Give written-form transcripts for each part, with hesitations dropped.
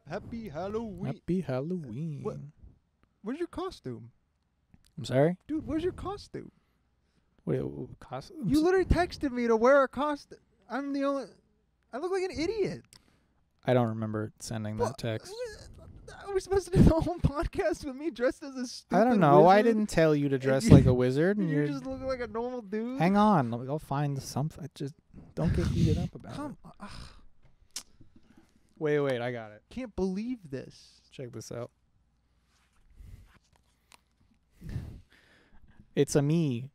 Happy Halloween. Happy Halloween. What? Where's your costume? I'm sorry? Dude, where's your costume? Wait, costume? You literally texted me to wear a costume. I'm the only... I look like an idiot. I don't remember sending that text. Are we supposed to do the whole podcast with me dressed as a stupid I don't know. wizard? I didn't tell you to dress like a wizard. And You just look like a normal dude? Hang on. I'll find something. Just don't get heated up about it. Wait. I got it. Can't believe this. Check this out. It's a me.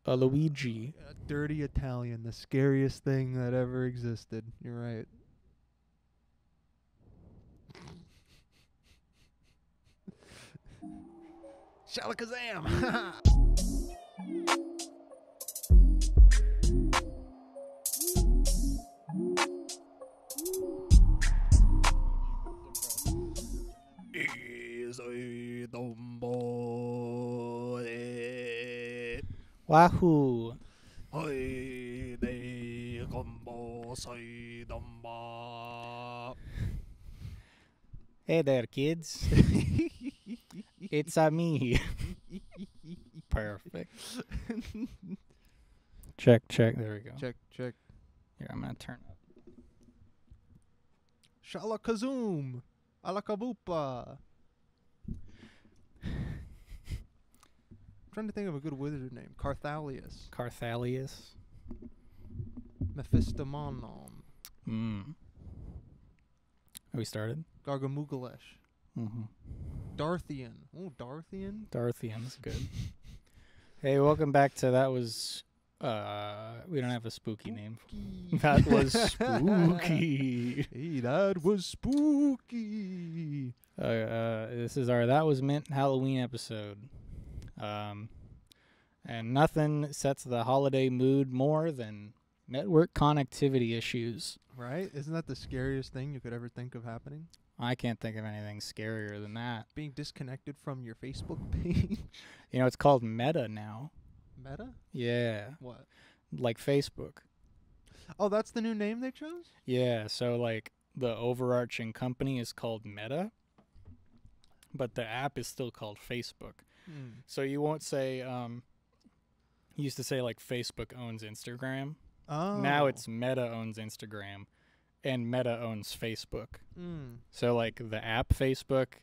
A Luigi. A dirty Italian, the scariest thing that ever existed. You're right. Shalakazam! Wahoo. Hey there, kids. It's a me. Perfect. Check. There we go. Check. Here, I'm going to turn up. Shalakazoom! Alakabupa! Trying to think of a good wizard name. Carthalius. Mephistomonon. Have we started? Gargamugalesh. Mm-hmm. Darthian. Oh, Darthian? Darthian's good. Hey, welcome back to That Was... we don't have a spooky name. That was spooky. Hey, that was spooky. This is our That Was Mint Halloween episode. And nothing sets the holiday mood more than network connectivity issues. Right? Isn't that the scariest thing you could ever think of happening? I can't think of anything scarier than that. Being disconnected from your Facebook page. You know, it's called Meta now. Meta? Yeah. What? Like Facebook. Oh, that's the new name they chose? Yeah, so like the overarching company is called Meta, but the app is still called Facebook. So you won't say, you used to say like Facebook owns Instagram. Oh. Now it's Meta owns Instagram and Meta owns Facebook. So like the app Facebook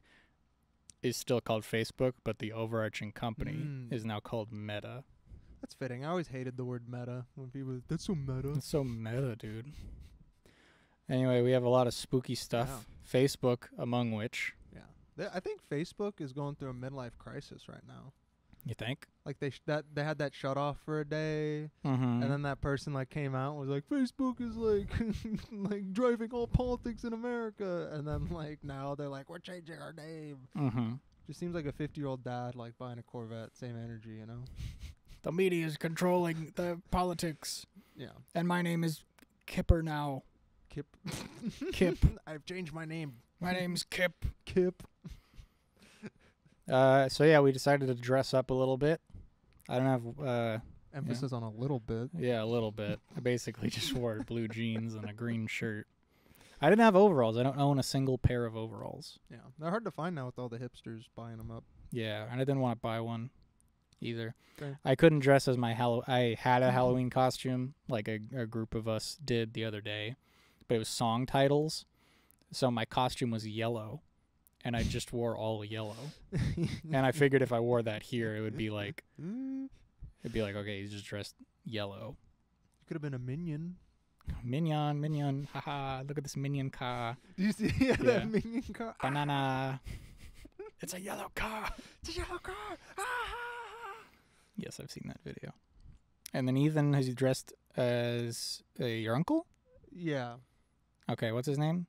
is still called Facebook, but the overarching company is now called Meta. That's fitting. I always hated the word meta when people, that's so meta. It's so meta, dude. Anyway, we have a lot of spooky stuff. Yeah. Facebook, among which. Yeah. I think Facebook is going through a midlife crisis right now. You think? Like they had that shut off for a day, and then that person like came out and was like, Facebook is like like driving all politics in America, and then like now they're like, we're changing our name. Just seems like a 50-year-old dad like buying a Corvette. Same energy, you know. The media is controlling the politics. Yeah. And my name is Kipper now. Kip. I've changed my name. My name's Kip. Kip. So yeah, we decided to dress up a little bit. I don't have emphasis on a little bit. Yeah, a little bit. I basically just wore blue jeans and a green shirt. I didn't have overalls. I don't own a single pair of overalls. Yeah, they're hard to find now with all the hipsters buying them up. Yeah, and I didn't want to buy one either. Okay. I couldn't dress as my I had a Halloween costume, like a group of us did the other day, but it was song titles, so my costume was yellow. And I just wore all yellow. And I figured if I wore that here, it would be like, okay, he's just dressed yellow. You could have been a minion. Minion, haha, look at this minion car. Do you see that minion car? Banana. It's a yellow car. It's a yellow car. Yes, I've seen that video. And then Ethan, has he dressed as your uncle? Yeah. Okay, what's his name?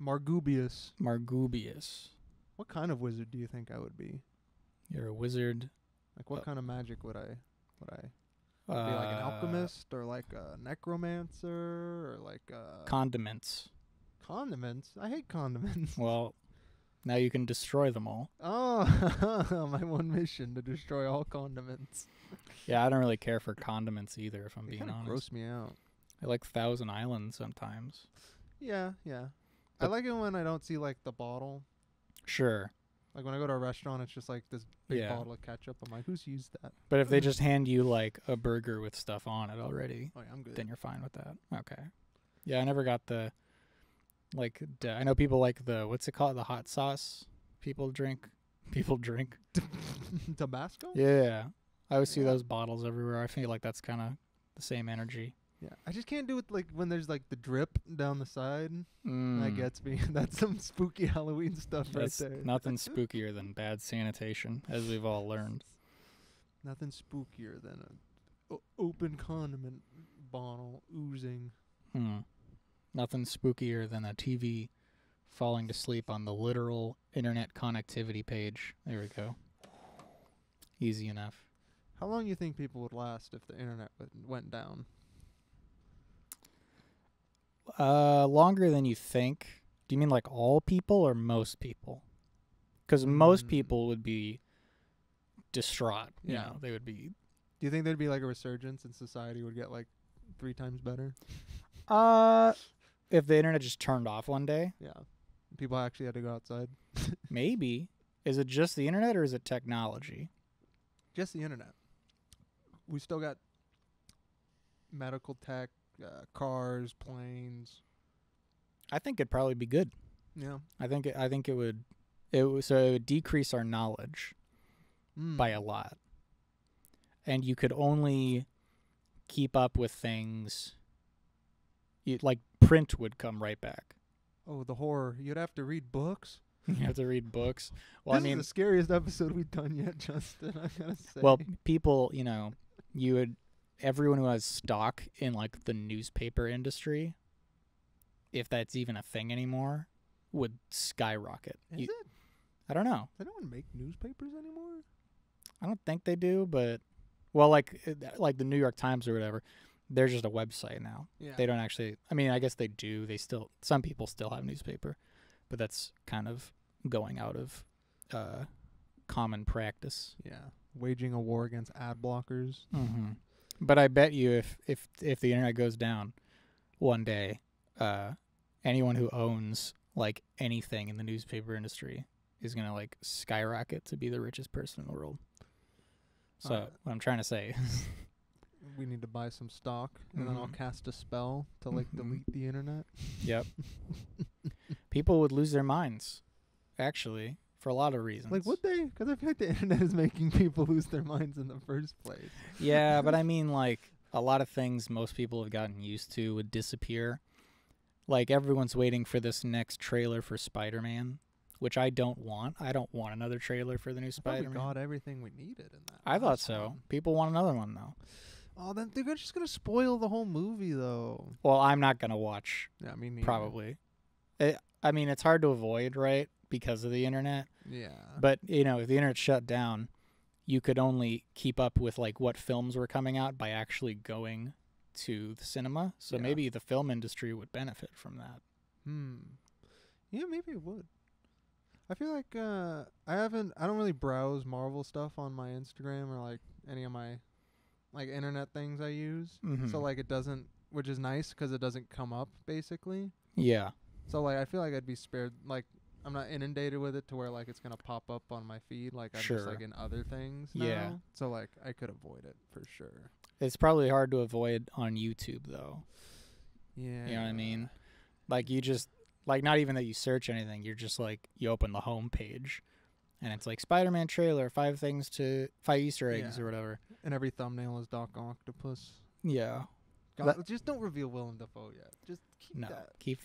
Margubius. What kind of wizard do you think I would be? You're a wizard. Like what kind of magic would I be like an alchemist or like a necromancer or like condiments? Condiments? I hate condiments. Well, now you can destroy them all. Oh, my one mission to destroy all condiments. Yeah, I don't really care for condiments either, if I'm being honest. Gross me out. I like Thousand Island sometimes. Yeah, yeah. I like it when I don't see like the bottle. Sure. Like when I go to a restaurant, it's just like this big Yeah. bottle of ketchup. I'm like, who's used that? But if they just hand you like a burger with stuff on it already, Oh yeah, I'm good. then you're fine with that. Okay. Yeah, I never got the like. I know people like the what's it called, the hot sauce. People drink. Tabasco? Yeah, I always see Yeah. those bottles everywhere. I feel like that's kind of the same energy. Yeah, I just can't do it like when there's like the drip down the side. That gets me. That's some spooky Halloween stuff That's right there. nothing spookier than bad sanitation, as we've all learned. Nothing spookier than a open condiment bottle oozing. Nothing spookier than a TV falling to sleep on the literal internet connectivity page. There we go. Easy enough. How long do you think people would last if the internet went down? Longer than you think. Do you mean like all people or most people? Because most people would be distraught. You know, they would be. Do you think there'd be like a resurgence and society would get like 3 times better? If the internet just turned off one day? Yeah. People actually had to go outside. Maybe. Is it just the internet or is it technology? Just the internet. We still got medical tech, cars, planes. I think it'd probably be good. Yeah. I think it would decrease our knowledge by a lot. And you could only keep up with things like print would come right back. Oh, the horror. You'd have to read books? You have to read books. Well, This is the scariest episode we've done yet, Justin, I gotta say. Well, people, everyone who has stock in like the newspaper industry, if that's even a thing anymore, would skyrocket. Is it? I don't know. They don't make newspapers anymore? I don't think they do, but well, like the New York Times or whatever, they're just a website now. Yeah. They don't actually. I mean, I guess they do. Some people still have newspaper, but that's kind of going out of common practice. Yeah. Waging a war against ad blockers. Mm-hmm. But I bet you if the internet goes down one day, anyone who owns like anything in the newspaper industry is gonna like skyrocket to be the richest person in the world. So what I'm trying to say, we need to buy some stock, and then I'll cast a spell to like delete the internet. Yep. People would lose their minds, actually, for a lot of reasons. Like, would they? Because I feel like the internet is making people lose their minds in the first place. Yeah, but I mean, like, a lot of things most people have gotten used to would disappear. Like, everyone's waiting for this next trailer for Spider-Man, which I don't want. I don't want another trailer for the new Spider-Man. We got everything we needed in that. I thought so. One. People want another one, though. Oh, then they're just going to spoil the whole movie, though. Well, I'm not going to watch. Yeah, me neither. Probably. I mean, it's hard to avoid, right, because of the internet. Yeah. But, if the internet shut down, you could only keep up with, like, what films were coming out by actually going to the cinema. So maybe the film industry would benefit from that. Yeah, maybe it would. I feel like I don't really browse Marvel stuff on my Instagram or, like, any of my, like, internet things I use. So, like, it doesn't, which is nice because it doesn't come up, basically. Yeah. So, like, I feel like I'd be spared, like, I'm not inundated with it to where, like, it's going to pop up on my feed. Like, I'm just, like, in other things now. Yeah. So, like, I could avoid it for sure. It's probably hard to avoid on YouTube, though. Yeah. You know what I mean? Like, you just, like, not even that you search anything. You're just, like, you open the home page, and it's, like, Spider-Man trailer, 5 Easter eggs or whatever. And every thumbnail is Doc Octopus. Yeah. Just don't reveal Willem Dafoe yet. Just keep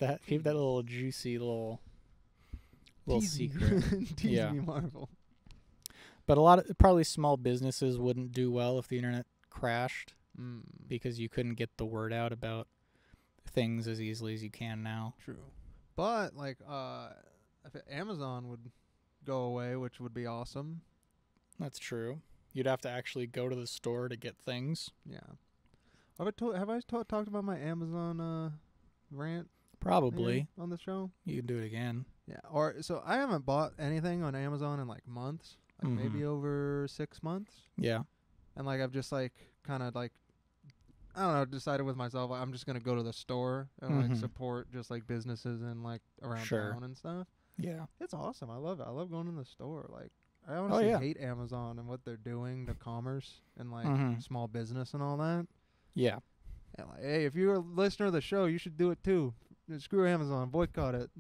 that. Keep that little juicy little Tease secret. Tease me, Marvel. But a lot of probably small businesses wouldn't do well if the internet crashed because you couldn't get the word out about things as easily as you can now. True. But like if Amazon would go away, which would be awesome. That's true. You'd have to actually go to the store to get things. Yeah. Have I talked about my Amazon rant? Probably. On the show? You can do it again. Yeah. So I haven't bought anything on Amazon in like months. Like maybe over 6 months. Yeah. And like I've just like kind of like I don't know, decided with myself, I'm just gonna go to the store and like support just like businesses and like around town and stuff. Yeah, it's awesome. I love it. I love going to the store. Like, I honestly hate Amazon and what they're doing to commerce and like small business and all that. Yeah. And like, hey, if you're a listener of the show, you should do it too. Screw Amazon, boycott it.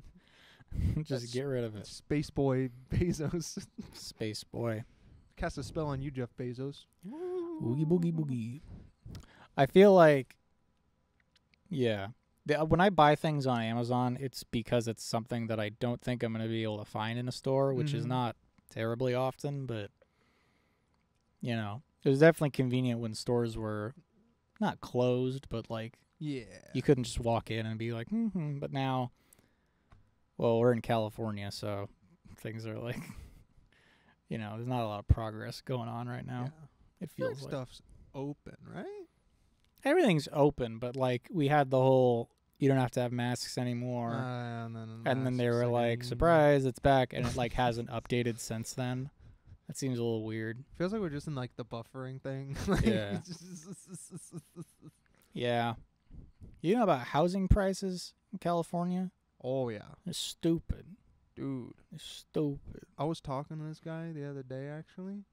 Just get rid of it. Space Boy Bezos. Space Boy. Cast a spell on you, Jeff Bezos. Oogie boogie boogie. I feel like, when I buy things on Amazon, it's because it's something that I don't think I'm going to be able to find in a store, which is not terribly often, but, you know, it was definitely convenient when stores were not closed, but like, you couldn't just walk in and be like, but now, well, we're in California, so things are like, you know, there's not a lot of progress going on right now. Yeah. It feels like stuff's open, right? Everything's open, but like we had the whole, you don't have to have masks anymore. And then they were like, surprise, it's back. And it like hasn't updated since then. That seems a little weird. Feels like we're just in like the buffering thing. Yeah. Yeah. You know about housing prices in California? Oh, yeah. It's stupid. Dude. It's stupid. I was talking to this guy the other day, actually.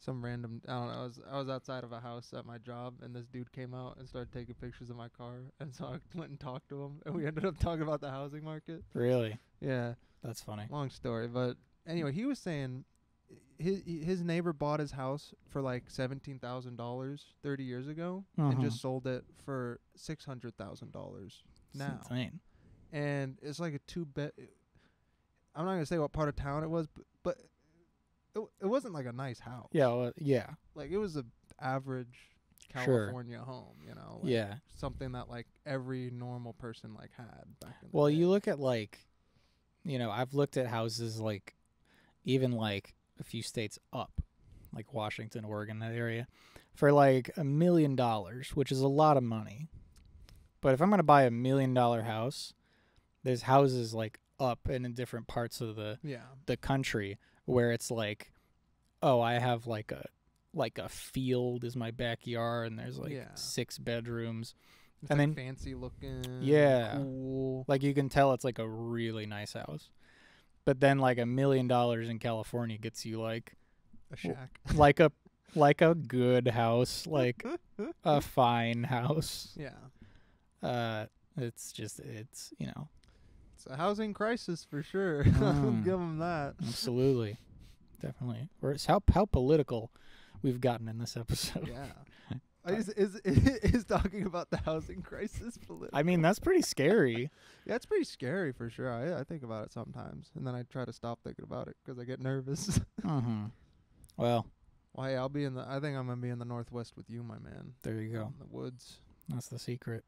Some random, I don't know, I was outside of a house at my job, and this dude came out and started taking pictures of my car, and so I went and talked to him, and we ended up talking about the housing market. Really? Yeah. That's funny. Long story, but anyway, he was saying his neighbor bought his house for like $17,000 30 years ago, and just sold it for $600,000 now. That's insane. And it's like a 2-bed. I'm not gonna say what part of town it was, but it wasn't like a nice house. Yeah, well, yeah. Like, it was a average California home, you know? Like something that, like, every normal person, like, had back in the day. You look at, like, you know, I've looked at houses, like, even, like, a few states up, like Washington, Oregon, that area, for, like, $1 million, which is a lot of money. But if I'm going to buy $1 million house, there's houses, like, up and in different parts of the country where it's like, oh, I have like a field is my backyard, and there's like 6 bedrooms, it's and like then fancy looking, cool. Like you can tell it's like a really nice house. But then like $1 million in California gets you like a shack, like a good house, like a fine house. Yeah. It's you know. It's a housing crisis for sure. I'll give them that. Absolutely. Definitely. It's how political we've gotten in this episode. Yeah. Is talking about the housing crisis political? I mean, that's pretty scary. Yeah, it's pretty scary for sure. I think about it sometimes, and then I try to stop thinking about it because I get nervous. Well, hey, I think I'm gonna be in the Northwest with you, my man. There you go. In the woods. That's the secret.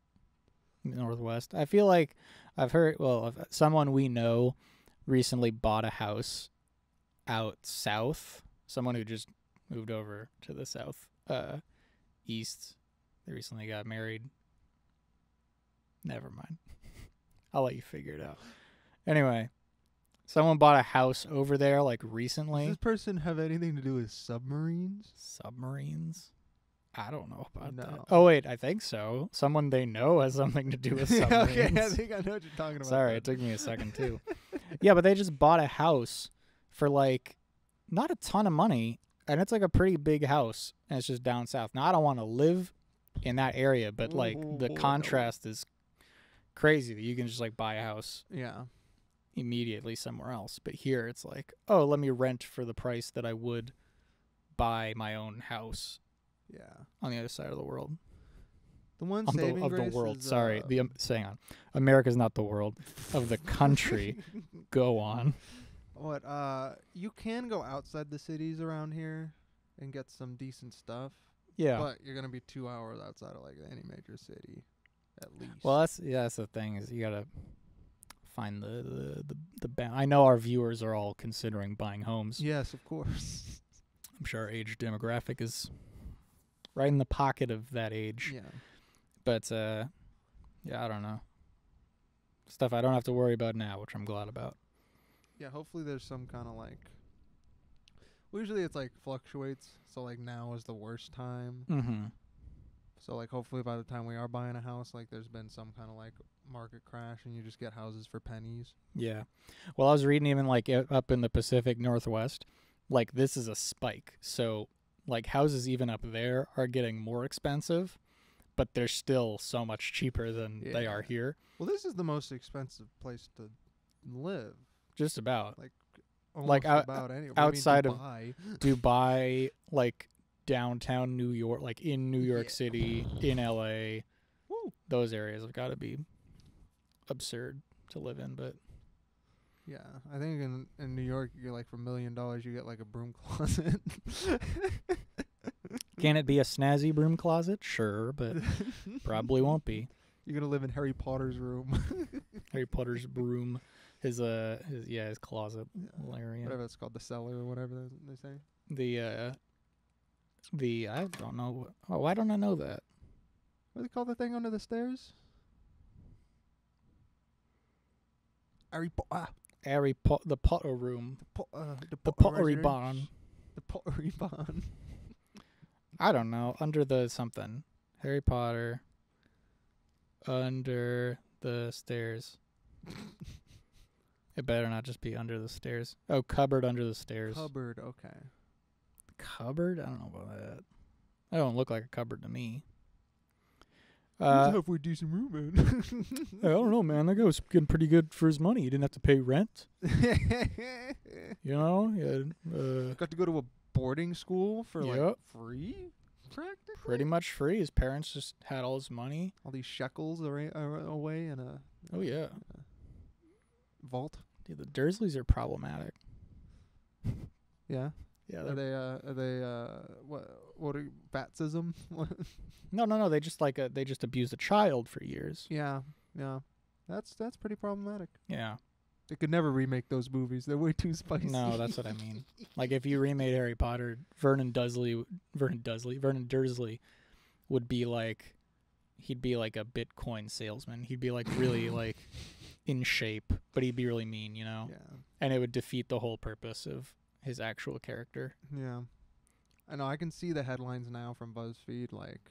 Northwest. I feel like I've heard, someone we know recently bought a house out south. Someone who just moved over to the south, east. They recently got married. Never mind. I'll let you figure it out. Anyway, someone bought a house over there like recently. Does this person have anything to do with submarines? Submarines? I don't know about that. No. Oh, wait, I think so. Someone they know has something to do with submarines. Okay, I think I know what you're talking about. Sorry, it took me a second, too. Yeah, but they just bought a house for, like, not a ton of money, and it's, like, a pretty big house, and it's just down south. Now, I don't want to live in that area, but, like, the contrast is crazy that you can just, like, buy a house immediately somewhere else. But here, it's like, oh, let me rent for the price that I would buy my own house. Yeah, on the other side of the world. The one saving grace the world. Is, Sorry, hang on. America's not the world of the country. Go on. What? You can go outside the cities around here and get some decent stuff. Yeah, but you're gonna be 2 hours outside of like any major city, at least. Well, that's the thing is you gotta find the I know our viewers are all considering buying homes. Yes, of course. I'm sure our age demographic is right in the pocket of that age. Yeah. But, I don't know. Stuff I don't have to worry about now, which I'm glad about. Yeah, hopefully there's some kind of like... Well, usually it's like fluctuates. So like now is the worst time. So like hopefully by the time we are buying a house, like there's been some kind of like market crash and you just get houses for pennies. Yeah. Well, I was reading even like up in the Pacific Northwest, like this is a spike. So like houses even up there are getting more expensive, but they're still so much cheaper than they are here. Well, this is the most expensive place to live. Just about. Like about anywhere. Outside of Dubai, like downtown New York, like in New York City, in LA. Woo. Those areas have got to be absurd to live in, but yeah, I think in New York you get like for $1 million you get like a broom closet. Can it be a snazzy broom closet? Sure, but probably won't be. You're gonna live in Harry Potter's room. Harry Potter's broom, his closet area. Whatever it's called, the cellar or whatever they say. The I don't know. Oh, why don't I know that? What do they call the thing under the stairs? The Potter room. The pottery barn. The pottery barn. I don't know. Under the something. Harry Potter. Under the stairs. It better not just be under the stairs. Oh, cupboard under the stairs. Cupboard, okay. Cupboard? I don't know about that. That don't look like a cupboard to me. It's a halfway decent room, man. I don't know, man. That guy was getting pretty good for his money. He didn't have to pay rent. You know? Yeah, got to go to a boarding school for like free, practically. Pretty much free. His parents just had all his money. All these shekels are away in a vault. Dude, the Dursleys are problematic. Yeah. Yeah. Are they what are Batsism? No. They just abused a child for years. Yeah. That's pretty problematic. Yeah. They could never remake those movies. They're way too spicy. No, that's what I mean. Like if you remade Harry Potter, Vernon Dursley would be like, he'd be like a Bitcoin salesman. He'd be like really like in shape, but he'd be really mean, you know? Yeah. And it would defeat the whole purpose of his actual character. Yeah. I know, I can see the headlines now from BuzzFeed like,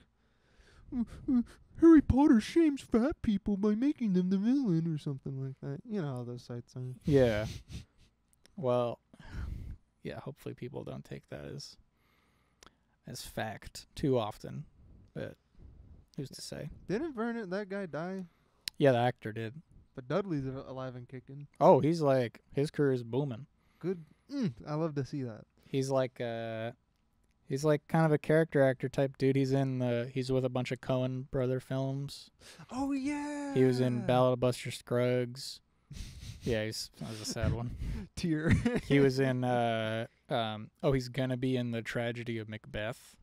Harry Potter shames fat people by making them the villain or something like that. You know how those sites are. Yeah. Well, yeah, hopefully people don't take that as fact too often. But who's to say? Didn't Vernon, that guy, die? Yeah, the actor did. But Dudley's alive and kicking. Oh, he's like, his career is booming. Good. I love to see that. He's like kind of a character actor type dude. He's with a bunch of Coen brother films. Oh yeah. He was in Ballad of Buster Scruggs. Yeah, that was a sad one. Tear. He was in he's gonna be in The Tragedy of Macbeth.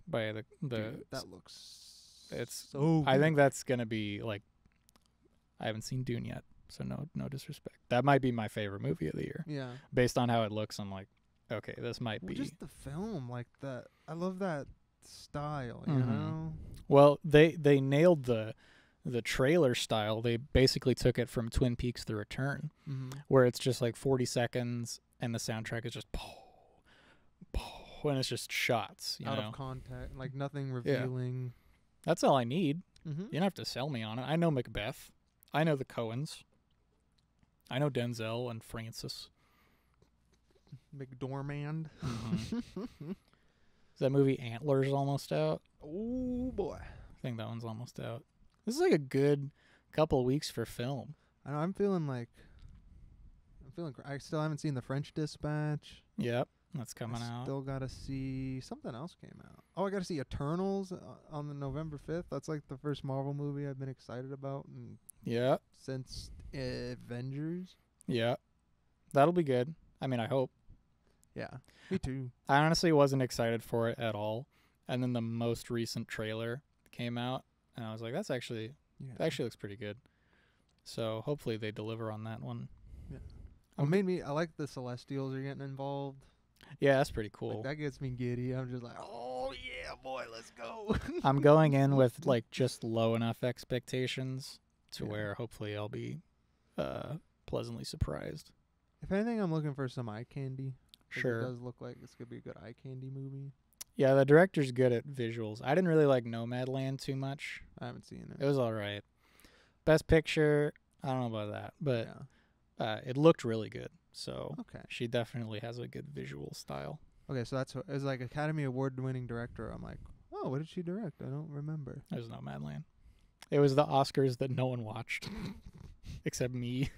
By the Dude, that looks it's so good. I think that's gonna be like, I haven't seen Dune yet, so no disrespect. That might be my favorite movie of the year. Yeah. Based on how it looks, I'm like, okay, this might be just the film, like that. I love that style, you know? Well, they nailed the trailer style. They basically took it from Twin Peaks: The Return, where it's just like 40 seconds and the soundtrack is just and it's just shots, out of context, like nothing revealing. Yeah. That's all I need. Mm-hmm. You don't have to sell me on it. I know Macbeth. I know the Coens. I know Denzel and Francis. McDormand. Is that movie Antlers almost out? Oh boy, I think that one's almost out. This is like a good couple of weeks for film. I know. I'm feeling. I still haven't seen The French Dispatch. Yep, that's coming out. Still gotta see something else came out. Oh, I gotta see Eternals on the November 5th. That's like the first Marvel movie I've been excited about. Since Avengers. Yeah, that'll be good. I mean, I hope. Yeah, me too. I honestly wasn't excited for it at all, and then the most recent trailer came out, and I was like, "That actually looks pretty good." So hopefully they deliver on that one. Yeah. I like the Celestials are getting involved. Yeah, that's pretty cool. Like, that gets me giddy. I'm just like, oh yeah, boy, let's go. I'm going in with like just low enough expectations to where hopefully I'll be pleasantly surprised. If anything, I'm looking for some eye candy. Sure. It does look like this could be a good eye candy movie. Yeah, the director's good at visuals. I didn't really like Nomadland too much. I haven't seen it. It was all right. Best Picture, I don't know about that, but it looked really good. So Okay. she definitely has a good visual style. Okay, so it was like Academy Award-winning director. I'm like, oh, what did she direct? I don't remember. It was Nomadland. It was the Oscars that no one watched. Except me.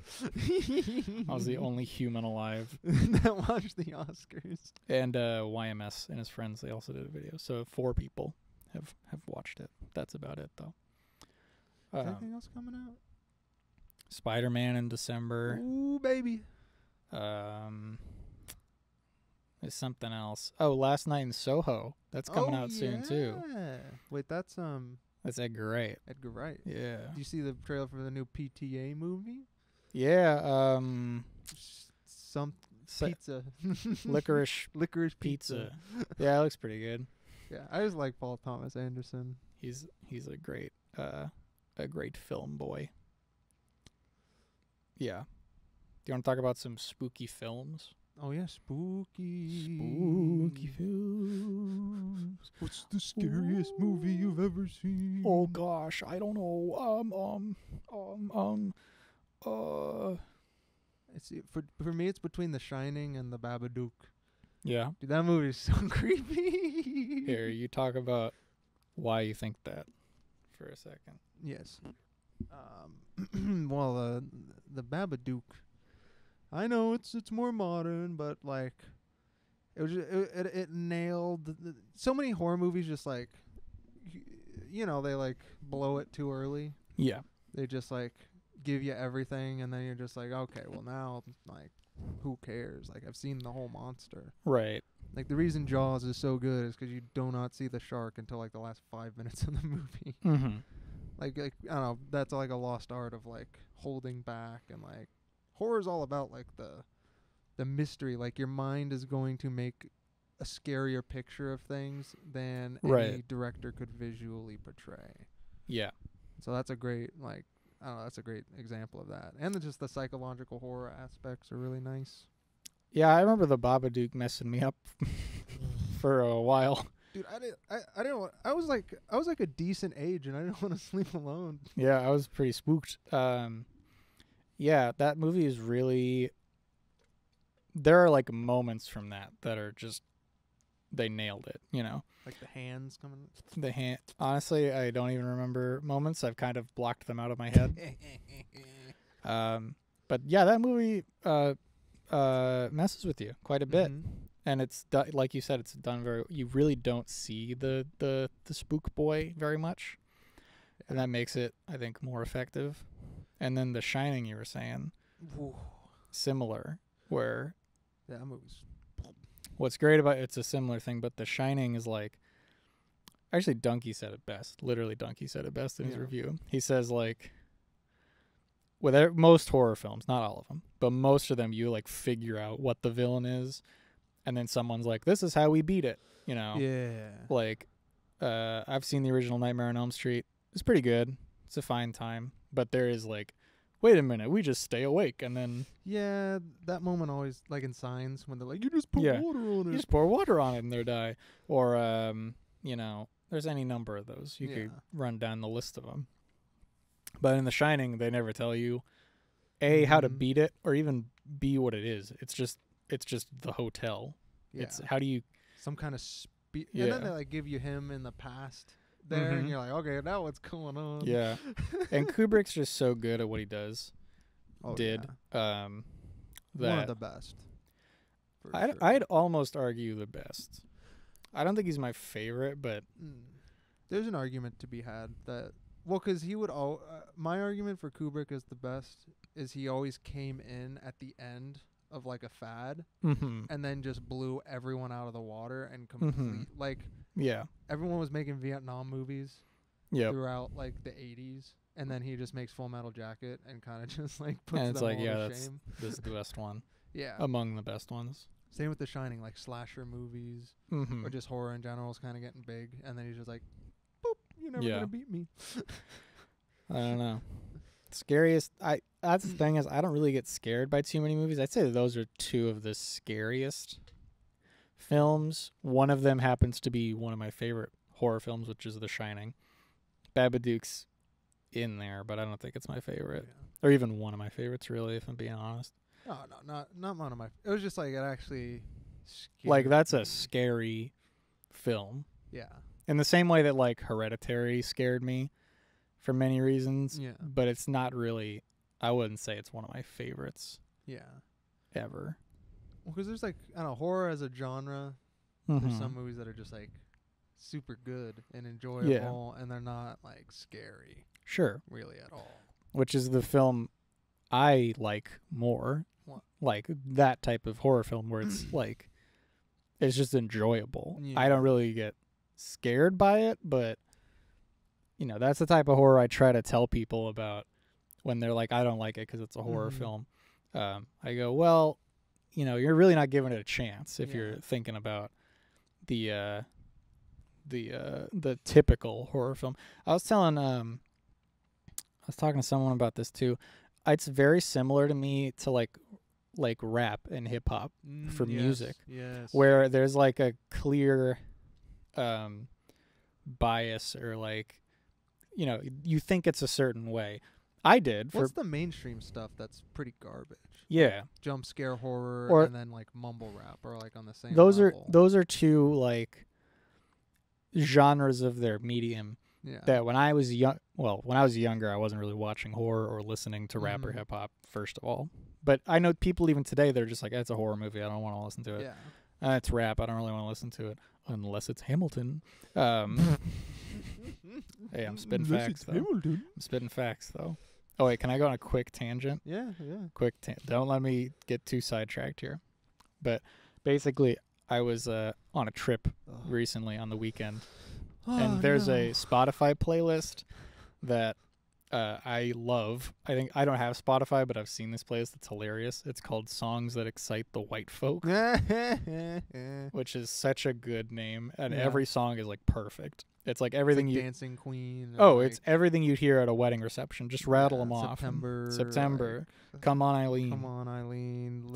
I was the only human alive that watched the Oscars. And YMS and his friends, they also did a video. So 4 people have watched it. That's about it, though. Is anything else coming out? Spider-Man in December. Ooh, baby. There's something else. Oh, Last Night in Soho. That's coming out soon, too. Wait, that's Edgar Wright. Edgar Wright. Yeah. Do you see the trailer for the new PTA movie? Yeah. Some pizza. Licorice pizza. Yeah, it looks pretty good. Yeah, I just like Paul Thomas Anderson. He's a great film boy. Yeah. Do you want to talk about some spooky films? Oh yeah, spooky films. What's the scariest movie you've ever seen? Oh gosh, I don't know. It's for me. It's between The Shining and The Babadook. Yeah. Dude, that movie is so creepy. Here, you talk about why you think that for a second. Yes. Well, the Babadook. I know it's more modern, but like, it nailed so many horror movies. Just like, they like blow it too early. Yeah. They just like give you everything, and then you're just like, okay, well now, like, who cares? Like, I've seen the whole monster. Right. Like, the reason Jaws is so good is because you do not see the shark until like the last 5 minutes of the movie. Mm-hmm. Like I don't know. That's like a lost art of like holding back, and like horror is all about like the mystery. Like, your mind is going to make a scarier picture of things than any director could visually portray. Yeah. So that's a great that's a great example of that. And just the psychological horror aspects are really nice. Yeah, I remember the Babadook messing me up for a while. Dude, I was like a decent age, and I didn't want to sleep alone. Yeah, I was pretty spooked. Yeah, that movie is really. There are like moments from that are just, they nailed it. Like the hands coming. Honestly, I don't even remember moments. I've kind of blocked them out of my head. But yeah, that movie messes with you quite a bit. Mm-hmm. And it's like you said, it's done very. You really don't see the spook boy very much, and that makes it, I think, more effective. And then The Shining, you were saying, similar. Where that movie's. What's great about it's a similar thing, but The Shining is like. Actually, Donkey said it best. Literally, Donkey said it best in his review. He says like. With most horror films, not all of them, but most of them, you like figure out what the villain is. And then someone's like, this is how we beat it, Yeah. Like, I've seen the original Nightmare on Elm Street. It's pretty good. It's a fine time. But there is like, wait a minute, we just stay awake. And then... Yeah, that moment always, like in Signs, when they're like, you just pour water on it. You just pour water on it and they die. Or, there's any number of those. You could run down the list of them. But in The Shining, they never tell you, A, how to beat it, or even B, what it is. It's just the hotel. Yeah. It's how do you some kind of and then they like give you him in the past there, and you're like, okay, now what's going on? Yeah. And Kubrick's just so good at what he does. One of the best. Sure. I'd almost argue the best. I don't think he's my favorite, but there's an argument to be had that. Well, because he would my argument for Kubrick as the best is he always came in at the end of like a fad, and then just blew everyone out of the water and everyone was making Vietnam movies throughout like the 80s, and then he just makes Full Metal Jacket and kind of just like puts them all to shame. This is the best one. Yeah, among the best ones. Same with The Shining, like slasher movies or just horror in general is kind of getting big, and then he's just like, boop, you're never gonna beat me. I don't know. Scariest. That's the thing is I don't really get scared by too many movies. I'd say those are two of the scariest films. One of them happens to be one of my favorite horror films, which is The Shining. Babadook's in there, but I don't think it's my favorite. Or even one of my favorites, really, if I'm being honest. No, not one of my. It was just like it actually. Like that's a scary film. Yeah. In the same way that like Hereditary scared me, for many reasons. Yeah. But it's not really. I wouldn't say it's one of my favorites. Yeah. Ever. Well, because there's like I don't know, horror as a genre. There's some movies that are just like super good and enjoyable, and they're not like scary. Sure. Really at all. Which is the film I like more. What? Like that type of horror film where it's like it's just enjoyable. Yeah. I don't really get scared by it, but you know, that's the type of horror I try to tell people about when they're like, I don't like it because it's a horror film. I go, well, you know, you're really not giving it a chance if you're thinking about the typical horror film. I was talking to someone about this too. It's very similar to me to like rap and hip hop for music. Yes. Where there's like a clear bias or like, you know, you think it's a certain way. I did. What's the mainstream stuff that's pretty garbage? Yeah. Jump scare horror or, and then like mumble rap are like on the same those level. Those are two like genres of their medium. Yeah. That when I was younger, I wasn't really watching horror or listening to rap or hip hop, first of all. But I know people even today, they're just like, it's a horror movie. I don't want to listen to it. Yeah. It's rap. I don't really want to listen to it unless it's Hamilton. Hey, I'm spitting facts, though. I'm spitting facts, though. Oh, wait, can I go on a quick tangent? Yeah. Don't let me get too sidetracked here. But basically, I was on a trip recently on the weekend. And there's a Spotify playlist that I love. I think I don't have Spotify, but I've seen this playlist. It's hilarious. It's called Songs That Excite the White Folk, which is such a good name. And every song is like perfect. It's like everything Dancing Queen. Oh, it's everything you'd hear at a wedding reception. Just rattle them off. September. Like, Come On, Eileen. Come On, Eileen.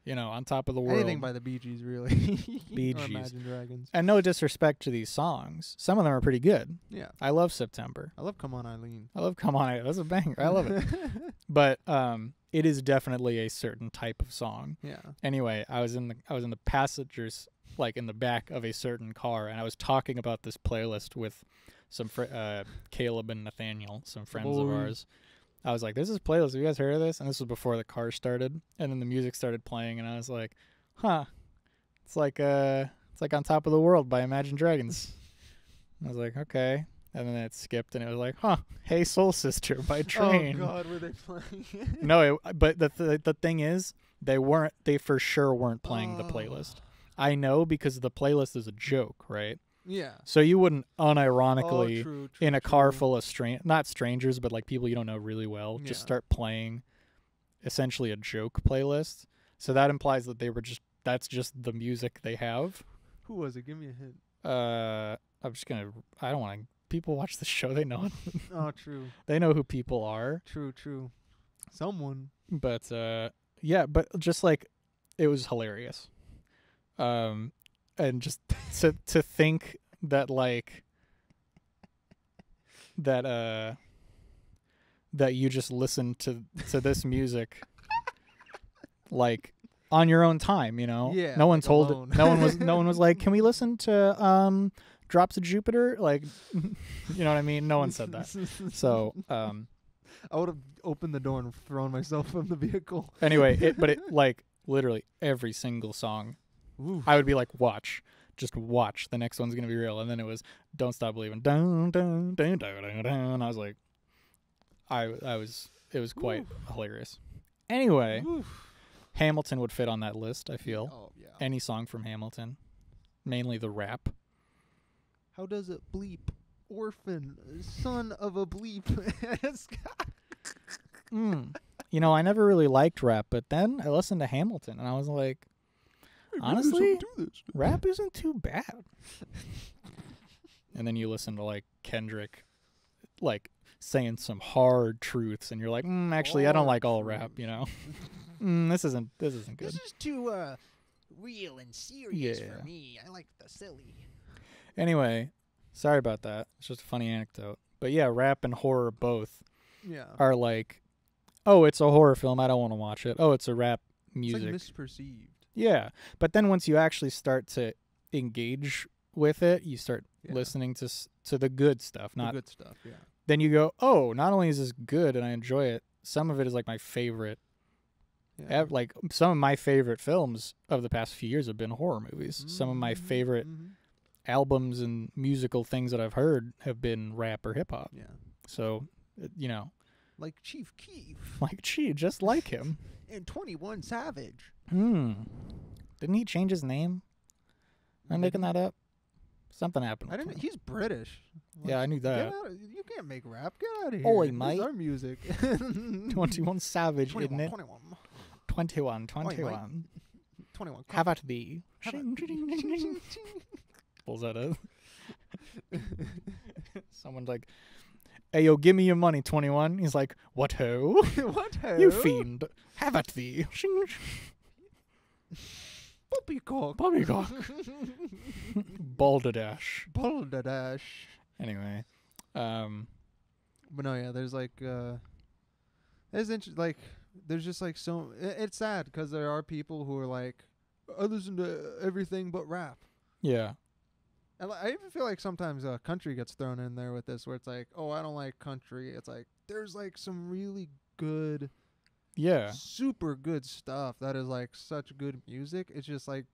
You know, On Top of the World. Anything by the Bee Gees, really. Bee Or Gees. Imagine Dragons. And no disrespect to these songs. Some of them are pretty good. Yeah. I love September. I love Come On, Eileen. I love Come On, Eileen. That's a banger. I love it. But it is definitely a certain type of song. Yeah. Anyway, I was in the passengers, like in the back of a certain car, and I was talking about this playlist with some Caleb and Nathaniel, some friends of ours. I was like, "There's this playlist. Have you guys heard of this?" And this was before the car started, and then the music started playing, and I was like, "Huh, it's like On Top of the World by Imagine Dragons." I was like, "Okay," and then it skipped, and it was like, "Huh, Hey Soul Sister by Train." Oh God, were they playing? No, but the thing is, they for sure weren't playing the playlist. I know because the playlist is a joke, right? Yeah. So you wouldn't unironically true, in a car full of not strangers, but like people you don't know really well, just Yeah. start playing essentially a joke playlist. So that implies that that's just the music they have. Who was it? Give me a hint. I don't want to. People watch the show. They know. Oh, true. They know who people are. True. Someone. But yeah, but just like it was hilarious. And just to think that like that you just listen to this music like on your own time, you know? Yeah. No one like told alone. it. No one was like, "Can we listen to Drops of Jupiter?" Like, you know what I mean? No one said that. So, I would have opened the door and thrown myself from the vehicle. Anyway, it like literally every single song. Ooh. I would be like, just watch. The next one's gonna be real. And then it was Don't Stop Believing. Dun, dun, dun, dun, dun, dun. I was like, it was quite hilarious. Anyway, Hamilton would fit on that list, I feel. Oh yeah. Any song from Hamilton, mainly the rap. How does it bleep? Orphan, son of a bleep. You know, I never really liked rap, but then I listened to Hamilton, and I was like, honestly, rap isn't too bad. And then you listen to like Kendrick, like saying some hard truths, and you're like, actually, I don't like all rap. You know, this isn't good. This is too real and serious Yeah. for me. I like the silly. Anyway, sorry about that. It's just a funny anecdote. But yeah, rap and horror both Yeah. are like, oh, it's a horror film. I don't want to watch it. Oh, it's a rap music. It's like misperceived. Yeah. But then once you actually start to engage with it, you start listening to the good stuff. Not the good stuff, yeah. Then you go, oh, not only is this good and I enjoy it, some of it is like my favorite. Yeah. Like some of my favorite films of the past few years have been horror movies. Mm-hmm. Some of my favorite albums and musical things that I've heard have been rap or hip hop. Yeah. So, like Chief Keef. Just like him. And 21 Savage. Didn't he change his name? Am I making that up? Something happened. I didn't. He's British. Yeah, I knew that. You can't make rap. Get out of here. Oi, This mate. is our music. 21 Savage, 21, isn't it? 21. 21. 21. Have at thee. Have Shing, shing, shing, shing. Pulls that up. Someone's like, hey, yo, give me your money, 21. He's like, what ho? What ho? You fiend. Have at thee. Shing, Poppycock. Poppycock. Balderdash. Balderdash. Anyway. But no, yeah, there's like, there's just like so, it's sad because there are people who are like, I listen to everything but rap. Yeah. And I even feel like sometimes country gets thrown in there with this, where it's like, oh, I don't like country. It's like there's like some really good, super good stuff that is like such good music. It's just like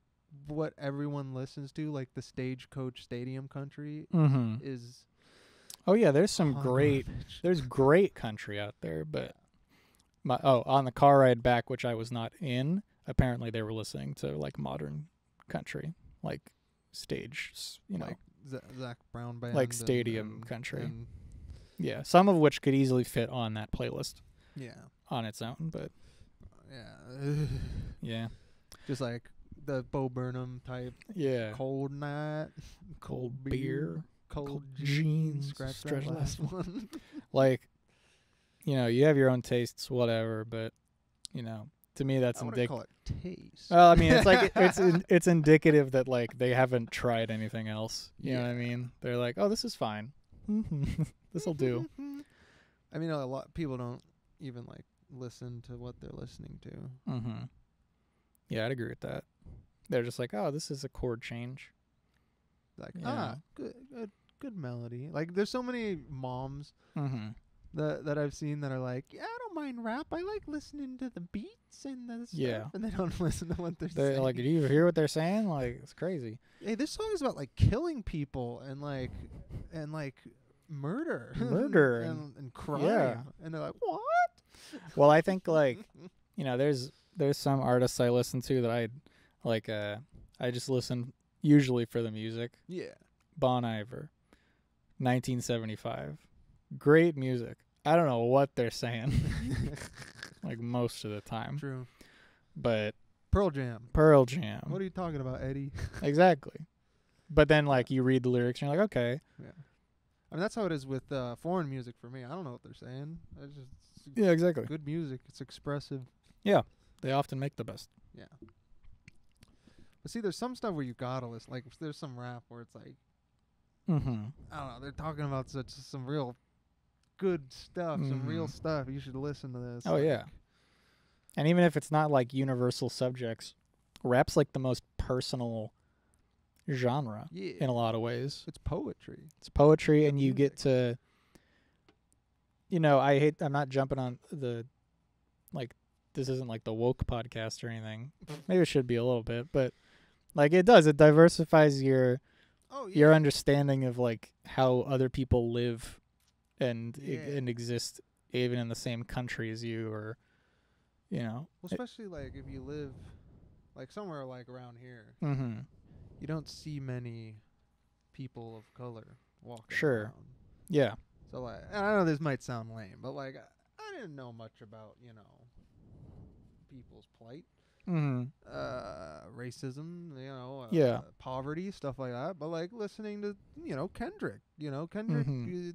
what everyone listens to, like the Stagecoach Stadium country is. Oh yeah, there's some there's great country out there, but on the car ride back, which I was not in, apparently they were listening to like modern country, like stage, like Zach Brown band, like stadium country. Yeah, some of which could easily fit on that playlist. Yeah, on its own, but yeah, just like the Bo Burnham type. Yeah, cold night, cold beer, cold jeans. Scratch that last one. Like, you have your own tastes, whatever, but to me that's indicative. Call it taste. Well, I mean, it's like it's indicative that like they haven't tried anything else. You know what I mean? They're like, oh, this is fine. This'll do. I mean, a lot of people don't even like listen to what they're listening to. Yeah, I'd agree with that. They're just like, oh, this is a chord change. Like, good melody. Like, there's so many moms that I've seen that are like, yeah, I don't mind rap. I like listening to the beats and the stuff. And they don't listen to what they're saying. Like, do you hear what they're saying? Like, it's crazy. Hey, this song is about like killing people and like murder and crime. Yeah. And they're like, what? Well, I think like, there's some artists I listen to that I like. I just listen usually for the music. Yeah. Bon Iver, 1975. Great music. I don't know what they're saying. Like most of the time. True. But Pearl Jam. What are you talking about, Eddie? Exactly. But then like you read the lyrics and you're like, okay. Yeah. I mean, that's how it is with foreign music for me. I don't know what they're saying. Yeah, exactly. Good music. It's expressive. Yeah. They often make the best. Yeah. But see, there's some stuff where you gotta listen. Like, there's some rap where it's like, I don't know, they're talking about some real good stuff, some real stuff. You should listen to this. Oh, yeah. And even if it's not like universal subjects, rap's like the most personal genre in a lot of ways. It's poetry. And you get to, I'm not jumping on the, like, this isn't like the woke podcast or anything. Maybe it should be a little bit, but like it diversifies your understanding of like how other people live and exist even in the same country as you, or well, especially like if you live like somewhere like around here, you don't see many people of color walking around. Yeah. So like, I know this might sound lame, but like I didn't know much about people's plight, racism, poverty, stuff like that. But like listening to Kendrick,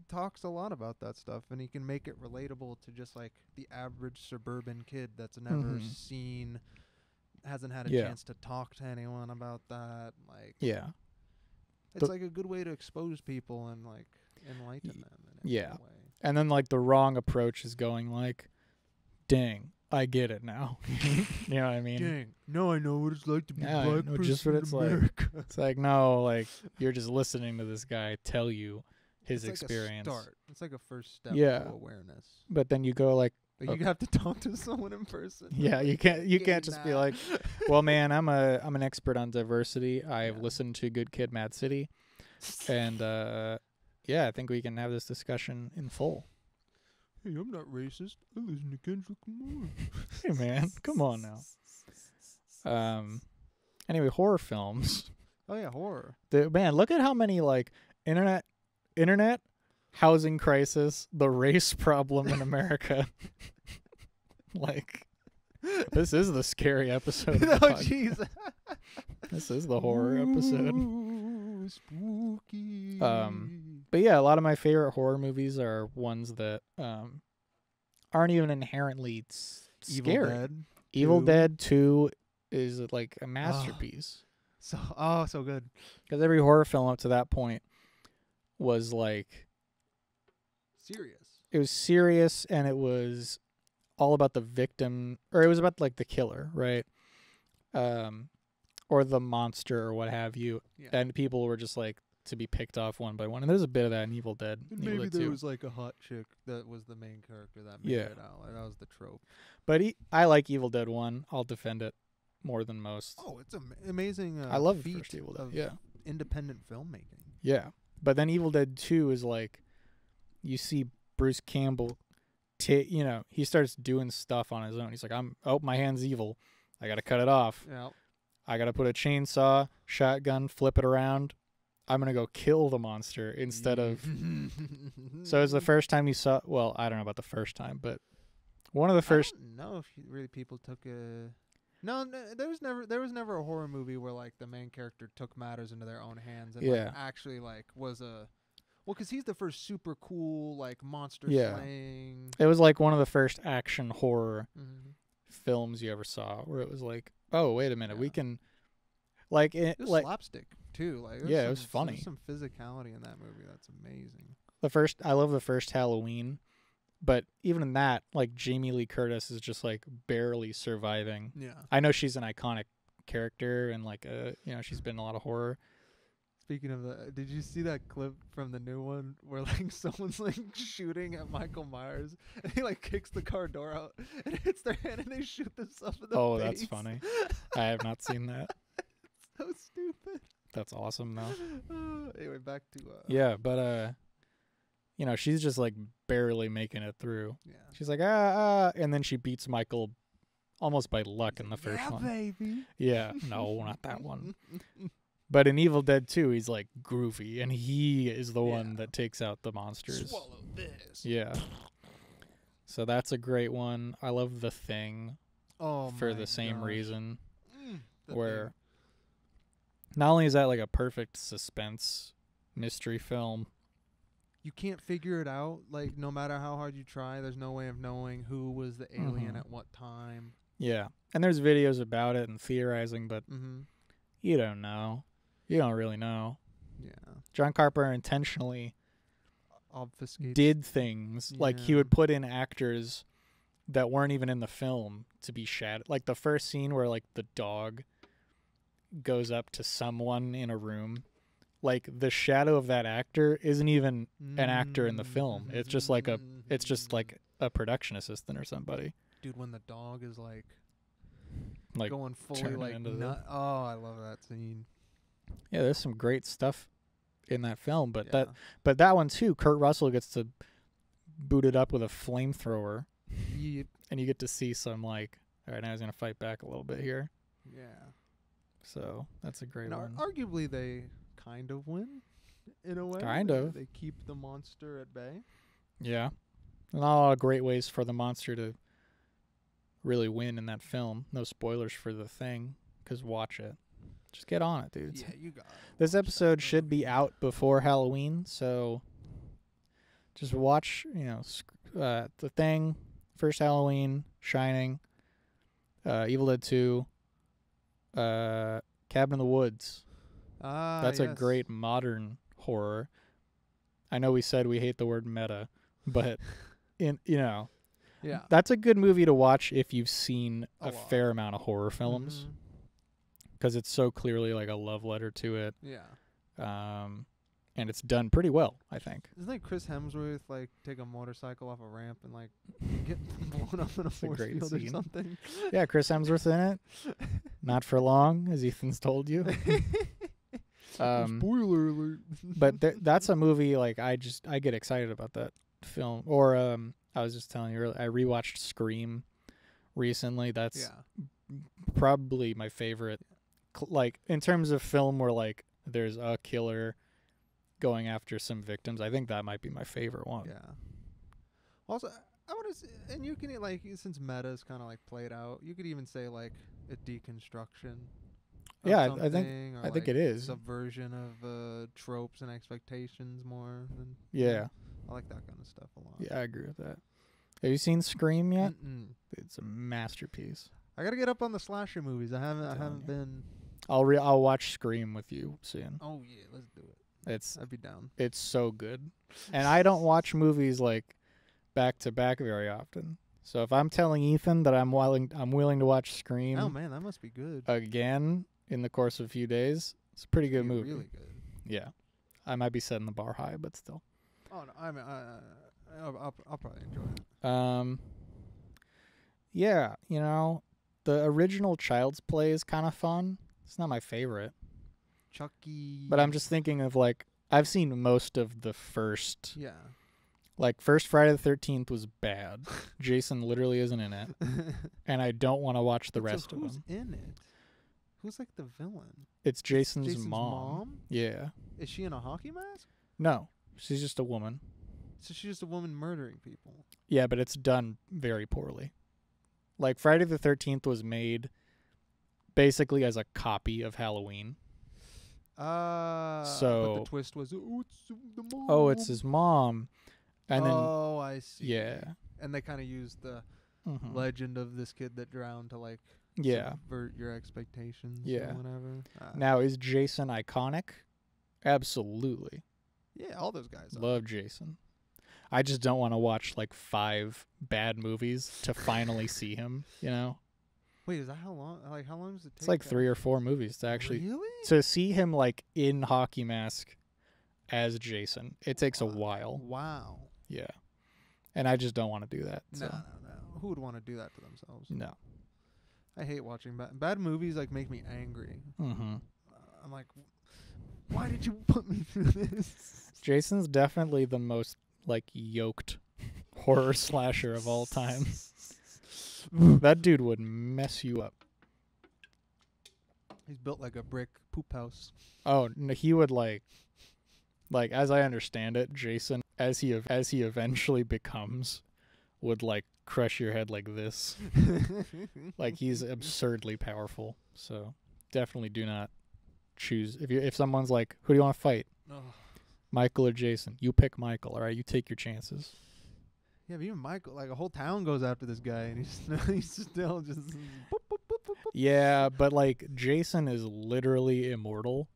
talks a lot about that stuff, and he can make it relatable to just like the average suburban kid that's never seen hasn't had a Yeah. chance to talk to anyone about that. Like, Yeah. it's like a good way to expose people and like enlighten them. In Yeah. a way. And then like the wrong approach is going like, dang, I get it now. You know what I mean? Dang, now I know what it's like to be Yeah, I black know person just what in it's like. America. It's like, no, like you're just listening to this guy tell you his It's experience. Like a start. It's like a first step Yeah. to awareness. But then you go like, But you have to talk to someone in person. yeah, you can't just be like, well, man, I'm an expert on diversity. I've listened to Good Kid, Mad City, and yeah, I think we can have this discussion in full. Hey, I'm not racist. I listen to Kendrick Lamar. Hey, man, come on now. Anyway, horror films. Oh yeah, horror. Man, look at how many like internet, housing crisis, the race problem in America. Like, this is the scary episode. Oh jeez. This is the horror episode. Ooh, spooky. But yeah, a lot of my favorite horror movies are ones that aren't even inherently scary. Evil Dead 2 is like a masterpiece. So good. Because every horror film up to that point was like serious. It was serious, and it was all about the victim, or it was about like the killer, right? Or the monster or what have you. Yeah. And people were just like to be picked off one by one. And there's a bit of that in Evil Dead. Maybe there was like a hot chick that was the main character that made it out. Like, that was the trope. But I like Evil Dead 1. I'll defend it more than most. Oh, it's amazing. I love the first Evil Dead. Yeah. Independent filmmaking. Yeah. But then Evil Dead 2 is like, you see Bruce Campbell, he starts doing stuff on his own. He's like, my hand's evil. I got to cut it off. Yeah. I got to put a chainsaw, shotgun, flip it around. I'm going to go kill the monster instead of. So it's the first time you saw. Well, I don't know about the first time, but one of the first. I don't know if really people took a. No, there was never a horror movie where like the main character took matters into their own hands and like, actually like was a. Well, because he's the first super cool like monster slaying. It was like one of the first action horror films you ever saw, where it was like, oh wait a minute, we can. Like it was slapstick too. Like it was funny. There's some physicality in that movie that's amazing. I love the first Halloween, but even in that, like Jamie Lee Curtis is just like barely surviving. Yeah, I know she's an iconic character and like she's been in a lot of horror. Speaking of that, did you see that clip from the new one where like someone's like shooting at Michael Myers and he like kicks the car door out and hits their hand and they shoot themselves in the face? Oh, that's funny. I have not seen that. So stupid. That's awesome though. Anyway, back to yeah, but she's just like barely making it through. Yeah. She's like and then she beats Michael almost by luck in the first one. Baby. Yeah, no, not that one. But in Evil Dead 2, he's like groovy, and he is the one that takes out the monsters. Swallow this. Yeah. So that's a great one. I love The Thing for the same reason. Where not only is that like a perfect suspense mystery film, you can't figure it out. Like, no matter how hard you try, there's no way of knowing who was the alien at what time. Yeah. And there's videos about it and theorizing, but you don't know. You don't really know. Yeah. John Carpenter intentionally did things. Like, he would put in actors that weren't even in the film to be shadowed. Like, the first scene where, like, the dog goes up to someone in a room. Like, the shadow of that actor isn't even an actor in the film. It's just like a production assistant or somebody. Dude, when the dog is like going fully like nut. Oh, I love that scene. Yeah, there's some great stuff in that film, but that one too, Kurt Russell gets to boot it up with a flamethrower. Yep. And you get to see some like, all right, now he's gonna fight back a little bit here. Yeah. So that's a great one. Arguably, they kind of win in a way. Kind of. They keep the monster at bay. Yeah. Not a lot of great ways for the monster to really win in that film. No spoilers for The Thing, because watch it. Just get on it, dude. Yeah, you got it. This episode should be out before Halloween, so just watch, The Thing, First Halloween, Shining, Evil Dead 2, Cabin in the Woods. That's a yes. great modern horror. I know we said we hate the word meta, but Yeah. that's a good movie to watch if you've seen a lot. fair amount of horror films, because it's so clearly like a love letter to it. Yeah. And it's done pretty well, I think. Isn't like Chris Hemsworth like take a motorcycle off a ramp and like get blown up in a force great field scene. or something? Yeah, Chris Hemsworth in it. Not for long, as Ethan's told you. Spoiler alert. But that's a movie like I get excited about that film. Or I was just telling you earlier, I rewatched Scream recently. That's probably my favorite. Like in terms of film where like there's a killer going after some victims, I think that might be my favorite one. Yeah. Also, I want to, and you can like, since meta's kind of like played out, you could even say like a deconstruction. Yeah, I think it is subversion of tropes and expectations more than. Yeah. I like that kind of stuff a lot. Yeah, I agree with that. Have you seen Scream yet? Mm-mm. It's a masterpiece. I gotta get up on the slasher movies. I haven't been. I'll watch Scream with you soon. Oh yeah, let's do it. I'd be down. It's so good. And I don't watch movies like back to back very often. So if I'm telling Ethan that I'm willing to watch Scream, oh man, that must be good. Again in the course of a few days, it's a pretty good movie. Really good. Yeah, I might be setting the bar high, but still. Oh no, I mean, I'll probably enjoy it. Yeah, the original Child's Play is kind of fun. It's not my favorite. Chucky. But I'm just thinking of like I've seen most of the first. Yeah. Like first Friday the 13th was bad. Jason literally isn't in it, and I don't want to watch the rest of them. Who's in it? Who's like the villain? It's Jason's Jason's mom. Yeah. Is she in a hockey mask? No, she's just a woman. So she's just a woman murdering people. Yeah, but it's done very poorly. Like Friday the 13th was made basically as a copy of Halloween. But the twist was, it's the mom. Oh, it's his mom. And then I see. Yeah. And they kind of used the legend of this kid that drowned to like subvert your expectations or whatever. Now, is Jason iconic? Absolutely. Yeah, all those guys love Jason. I just don't want to watch like 5 bad movies to finally see him, Wait, is that how long? Like, how long does it take? It's like 3 or 4 movies to actually really to see him like in hockey mask as Jason. It takes a while. Wow. Yeah, and I just don't want to do that. So. No. Who would want to do that to themselves? No. I hate watching bad movies. Like make me angry. Mm-hmm. I'm like, why did you put me through this? Jason's definitely the most like yoked horror slasher of all time. That dude would mess you up. He's built like a brick poop house. Oh, no, he would like as I understand it, Jason, as he eventually becomes, would like crush your head like this. Like he's absurdly powerful. So definitely do not choose if someone's like, who do you want to fight? Oh. Michael or Jason? You pick Michael. All right, you take your chances. Yeah, but even Michael, like a whole town goes after this guy, and he's still just. Boop, boop, boop, boop, boop. Yeah, but like Jason is literally immortal.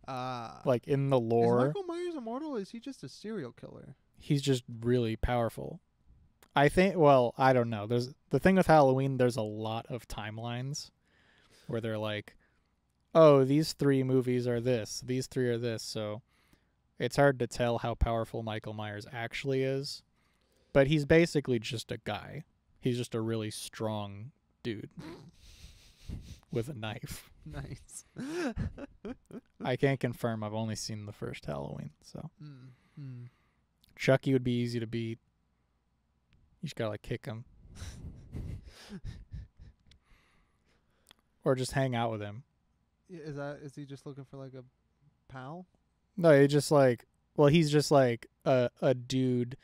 Like in the lore. Is Michael Myers immortal? Or is he just a serial killer? He's just really powerful. I think. Well, I don't know. There's the thing with Halloween. There's a lot of timelines where they're like, oh, these 3 movies are this. These 3 are this. So it's hard to tell how powerful Michael Myers actually is. But he's basically just a guy. He's just a really strong dude with a knife. Nice. I can't confirm. I've only seen the first Halloween. So Chucky would be easy to beat. You just gotta like kick him. Or just hang out with him. Is he just looking for like a pal? No, he's just like a dude.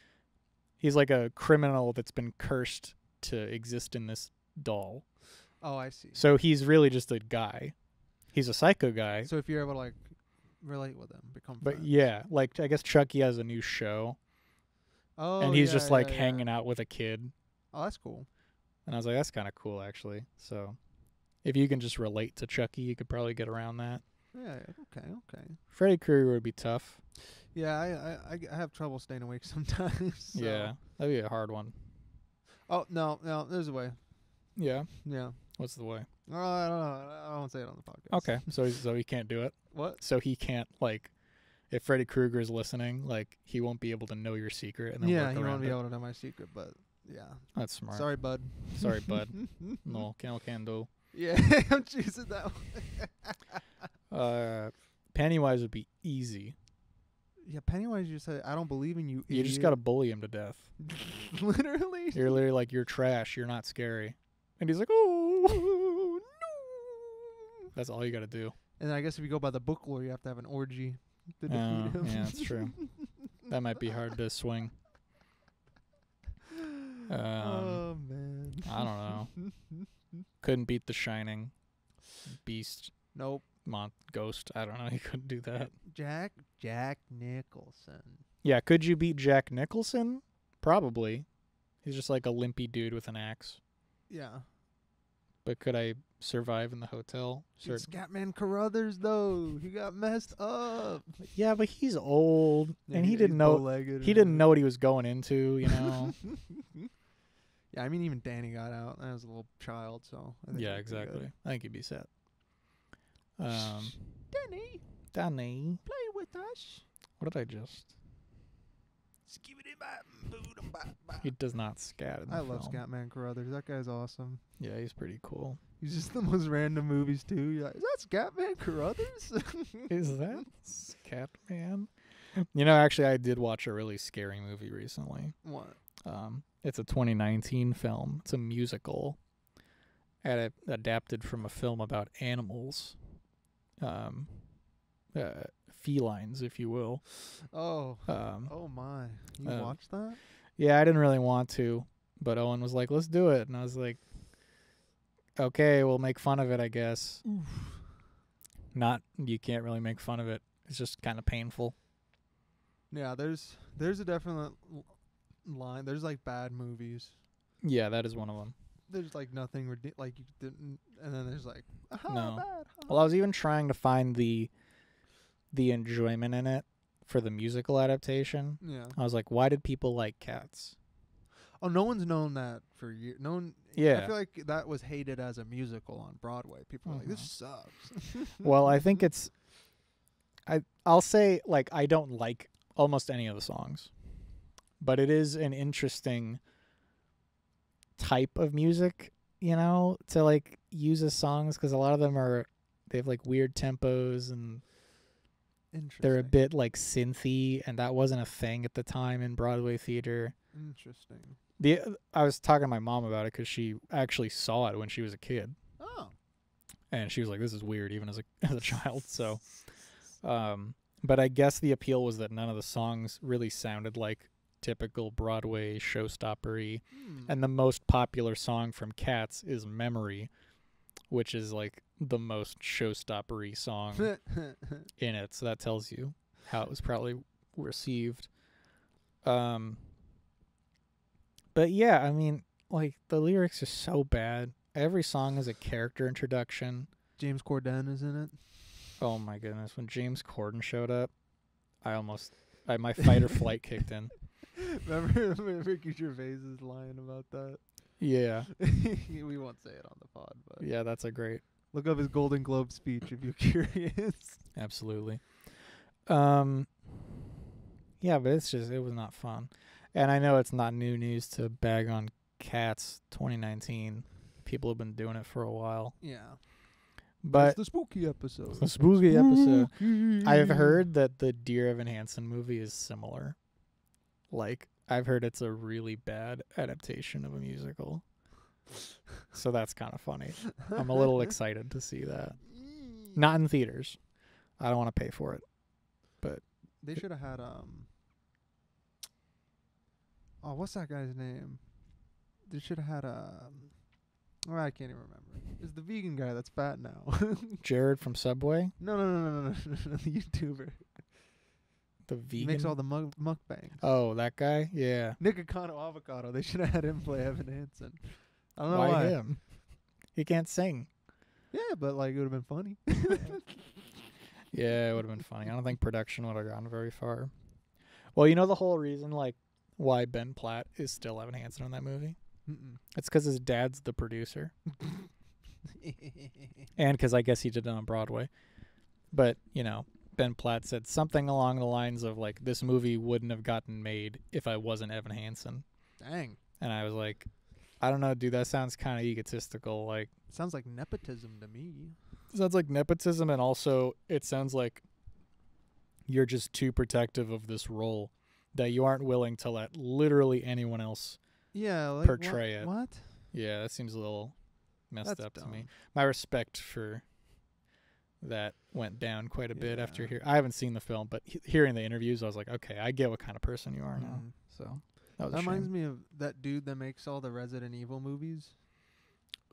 He's like a criminal that's been cursed to exist in this doll. Oh, I see. So he's really just a guy. He's a psycho guy. So if you're able to like relate with him, become friends. But yeah, like I guess Chucky has a new show. Oh, and he's just like hanging out with a kid. Oh, that's cool. And I was like, that's kind of cool actually. So If you can just relate to Chucky, you could probably get around that. Yeah. Okay. Freddy Krueger would be tough. Yeah, I have trouble staying awake sometimes. So. Yeah, that'd be a hard one. Oh no, there's a way. Yeah. Yeah. What's the way? I don't know. I won't say it on the podcast. Okay, so he can't do it. What? So he can't, like, if Freddy Krueger is listening, like, he won't be able to know your secret. And then Yeah, work he around won't be it. able to know my secret, but yeah. That's smart. Sorry, bud. Sorry, bud. No, can do. Yeah, I'm choosing that one. Pennywise would be easy. Yeah, Pennywise, you said, I don't believe in you, You idiot. just gotta bully him to death. Literally? You're literally like, you're trash. You're not scary. And he's like, oh, No. That's all you gotta do. And I guess if you go by the book lore, you have to have an orgy to defeat him. Yeah, that's true. That might be hard to swing. Oh, man. I don't know. Couldn't beat The Shining. Beast. Nope. Ghost. I don't know. He couldn't do that. Jack Nicholson. Yeah, could you beat Jack Nicholson? Probably. He's just like a limpy dude with an axe. Yeah. But could I survive in the hotel? It's Scatman Carruthers, though. He got messed up. Yeah, but he's old, Yeah, and he didn't know. He didn't know what he was going into. You know. Yeah, I mean, even Danny got out. I was a little child, so. I think Yeah, he'd be good. exactly. I think he'd be set. Danny, Danny, play with us. what did I just? He does not scat in the I love film. Scatman Carruthers. That guy's awesome. Yeah, he's pretty cool. He's just the most random movies too. You're like, is that Scatman Carruthers? Is that Scatman? You know, actually, I did watch a really scary movie recently. What? It's a 2019 film. It's a musical, adapted from a film about animals, felines, if you will. Oh. Oh my! You watched that? Yeah, I didn't really want to, but Owen was like, "Let's do it," and I was like, "Okay, we'll make fun of it, I guess." Oof. You can't really make fun of it. It's just kind of painful. Yeah, there's a definite line. There's like bad movies. Yeah, that is one of them. There's like nothing like you didn't, and then there's like No. bad. Well, I was even trying to find the enjoyment in it for the musical adaptation. Yeah. I was like, why did people like Cats? Oh, no one's known that for years. No one. Yeah. I feel like that was hated as a musical on Broadway. People were like, this sucks. Well, I think it's. I'll say, like, I don't like almost any of the songs, but it is an interesting type of music, you know, to like use as songs, because a lot of them they have like weird tempos and they're a bit like synthy, and that wasn't a thing at the time in Broadway theater. Interesting. I was talking to my mom about it because she actually saw it when she was a kid. Oh. And she was like, this is weird, even as a child. So, but I guess the appeal was that none of the songs really sounded like typical Broadway showstoppery. And the most popular song from Cats is Memory, which is like the most showstoppery song in it. So that tells you how it was probably received. But yeah, I mean, like, the lyrics are so bad. Every song is a character introduction. James Corden is in it. Oh my goodness. When James Corden showed up, my fight or flight kicked in. Remember Ricky Gervais's line about that? Yeah. We won't say it on the pod, but Yeah, that's a great. look up his Golden Globe speech if you're curious. Absolutely. Yeah, but it was not fun. And I know it's not new news to bag on Cats 2019. People have been doing it for a while. Yeah. But it's the spooky episode. the spooky episode. I've heard that the Dear Evan Hansen movie is similar. Like, I've heard it's a really bad adaptation of a musical. So that's kind of funny. I'm a little excited to see that. Not in theaters. I don't want to pay for it. But They should have had oh, what's that guy's name? They should have had oh, I can't even remember. It's the vegan guy that's fat now. Jared from Subway, No, the YouTuber. the He vegan. makes all the mukbangs. Oh, that guy? Yeah. Nikocano Avocado. They should have had him play Evan Hansen. I don't know Why why. him? He can't sing. Yeah, but like it would have been funny. Yeah, it would have been funny. I don't think production would have gone very far. Well, you know the whole reason like why Ben Platt is still Evan Hansen in that movie? It's because his dad's the producer. And because I guess he did it on Broadway. But, you know, Ben Platt said something along the lines of, like, this movie wouldn't have gotten made if I wasn't Evan Hansen. Dang. And I was like, I don't know, dude, that sounds kind of egotistical. Like, sounds like nepotism to me. Sounds like nepotism, and also it sounds like you're just too protective of this role that you aren't willing to let literally anyone else like, portray it. What? Yeah, that seems a little messed up dumb. to me. My respect for that went down quite a bit after here. I haven't seen the film, but hearing the interviews, I was like, okay, I get what kind of person you are now. So that reminds me of that dude that makes all the Resident Evil movies.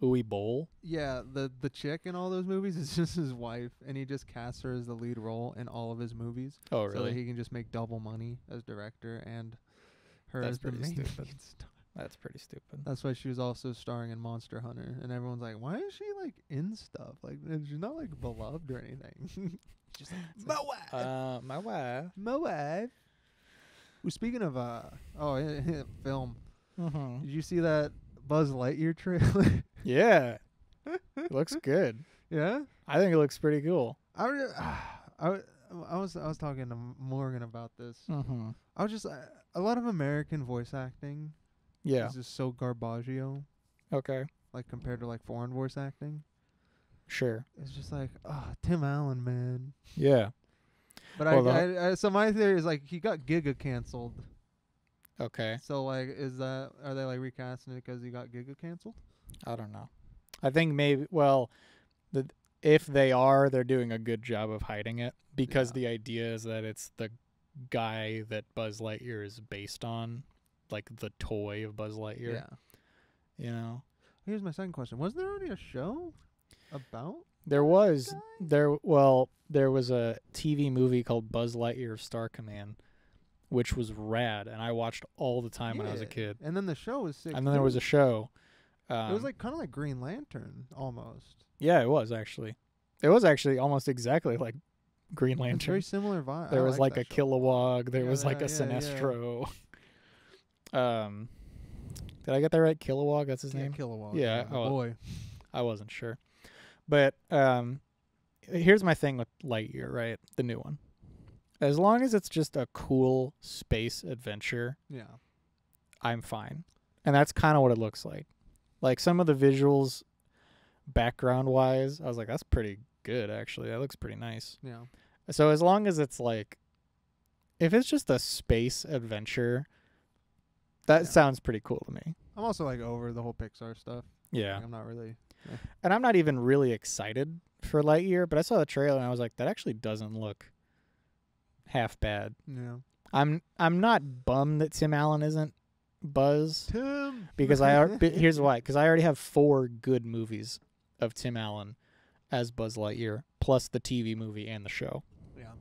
Uwe Boll? Yeah, the chick in all those movies is just his wife, and he just casts her as the lead role in all of his movies. Oh, really? So that he can just make double money as director and her as the main lead star. That's pretty stupid. That's why she was also starring in Monster Hunter, and everyone's like, "Why is she like in stuff? Like, she's not like beloved or anything." She's like, "My wife, my wife, my wife." Well, speaking of film, did you see that Buzz Lightyear trailer? Yeah, it looks good. Yeah, I think it looks pretty cool. I was talking to Morgan about this. I was just a lot of American voice acting. Yeah. It's just so garbaggio. Okay. Like compared to like foreign voice acting. Sure. It's just like, Tim Allen, man. Yeah. But so my theory is like he got Giga canceled. Okay. So like, are they like recasting it because he got Giga canceled? I don't know. I think maybe. Well, if they are, they're doing a good job of hiding it because the idea is that it's the guy that Buzz Lightyear is based on. Like the toy of Buzz Lightyear. Yeah. You know? Here's my second question. Was there already a show about? There was. There was a TV movie called Buzz Lightyear Star Command, which was rad, and I watched all the time when I was a kid. And then the show was sick. And then there was a show. It was like kind of like Green Lantern almost. Yeah, it was actually. It was actually almost exactly like Green Lantern. It's very similar vibe. There was like a Kilowog. There was like a Sinestro. Did I get that right? Kilowog, that's his name? Kilowog. Yeah. Boy. I wasn't sure. But here's my thing with Lightyear, right? The new one. As long as it's just a cool space adventure, I'm fine. And that's kind of what it looks like. Like some of the visuals background-wise, I was like, that's pretty good, actually. That looks pretty nice. Yeah. So as long as it's like, if it's just a space adventure, that sounds pretty cool to me. I'm also like over the whole Pixar stuff. Yeah. Like, I'm not really. And I'm not even really excited for Lightyear, but I saw the trailer and I was like, that actually doesn't look half bad. Yeah. I'm not bummed that Tim Allen isn't Buzz. Tim. Because here's why. Because I already have 4 good movies of Tim Allen as Buzz Lightyear, plus the TV movie and the show. Yeah.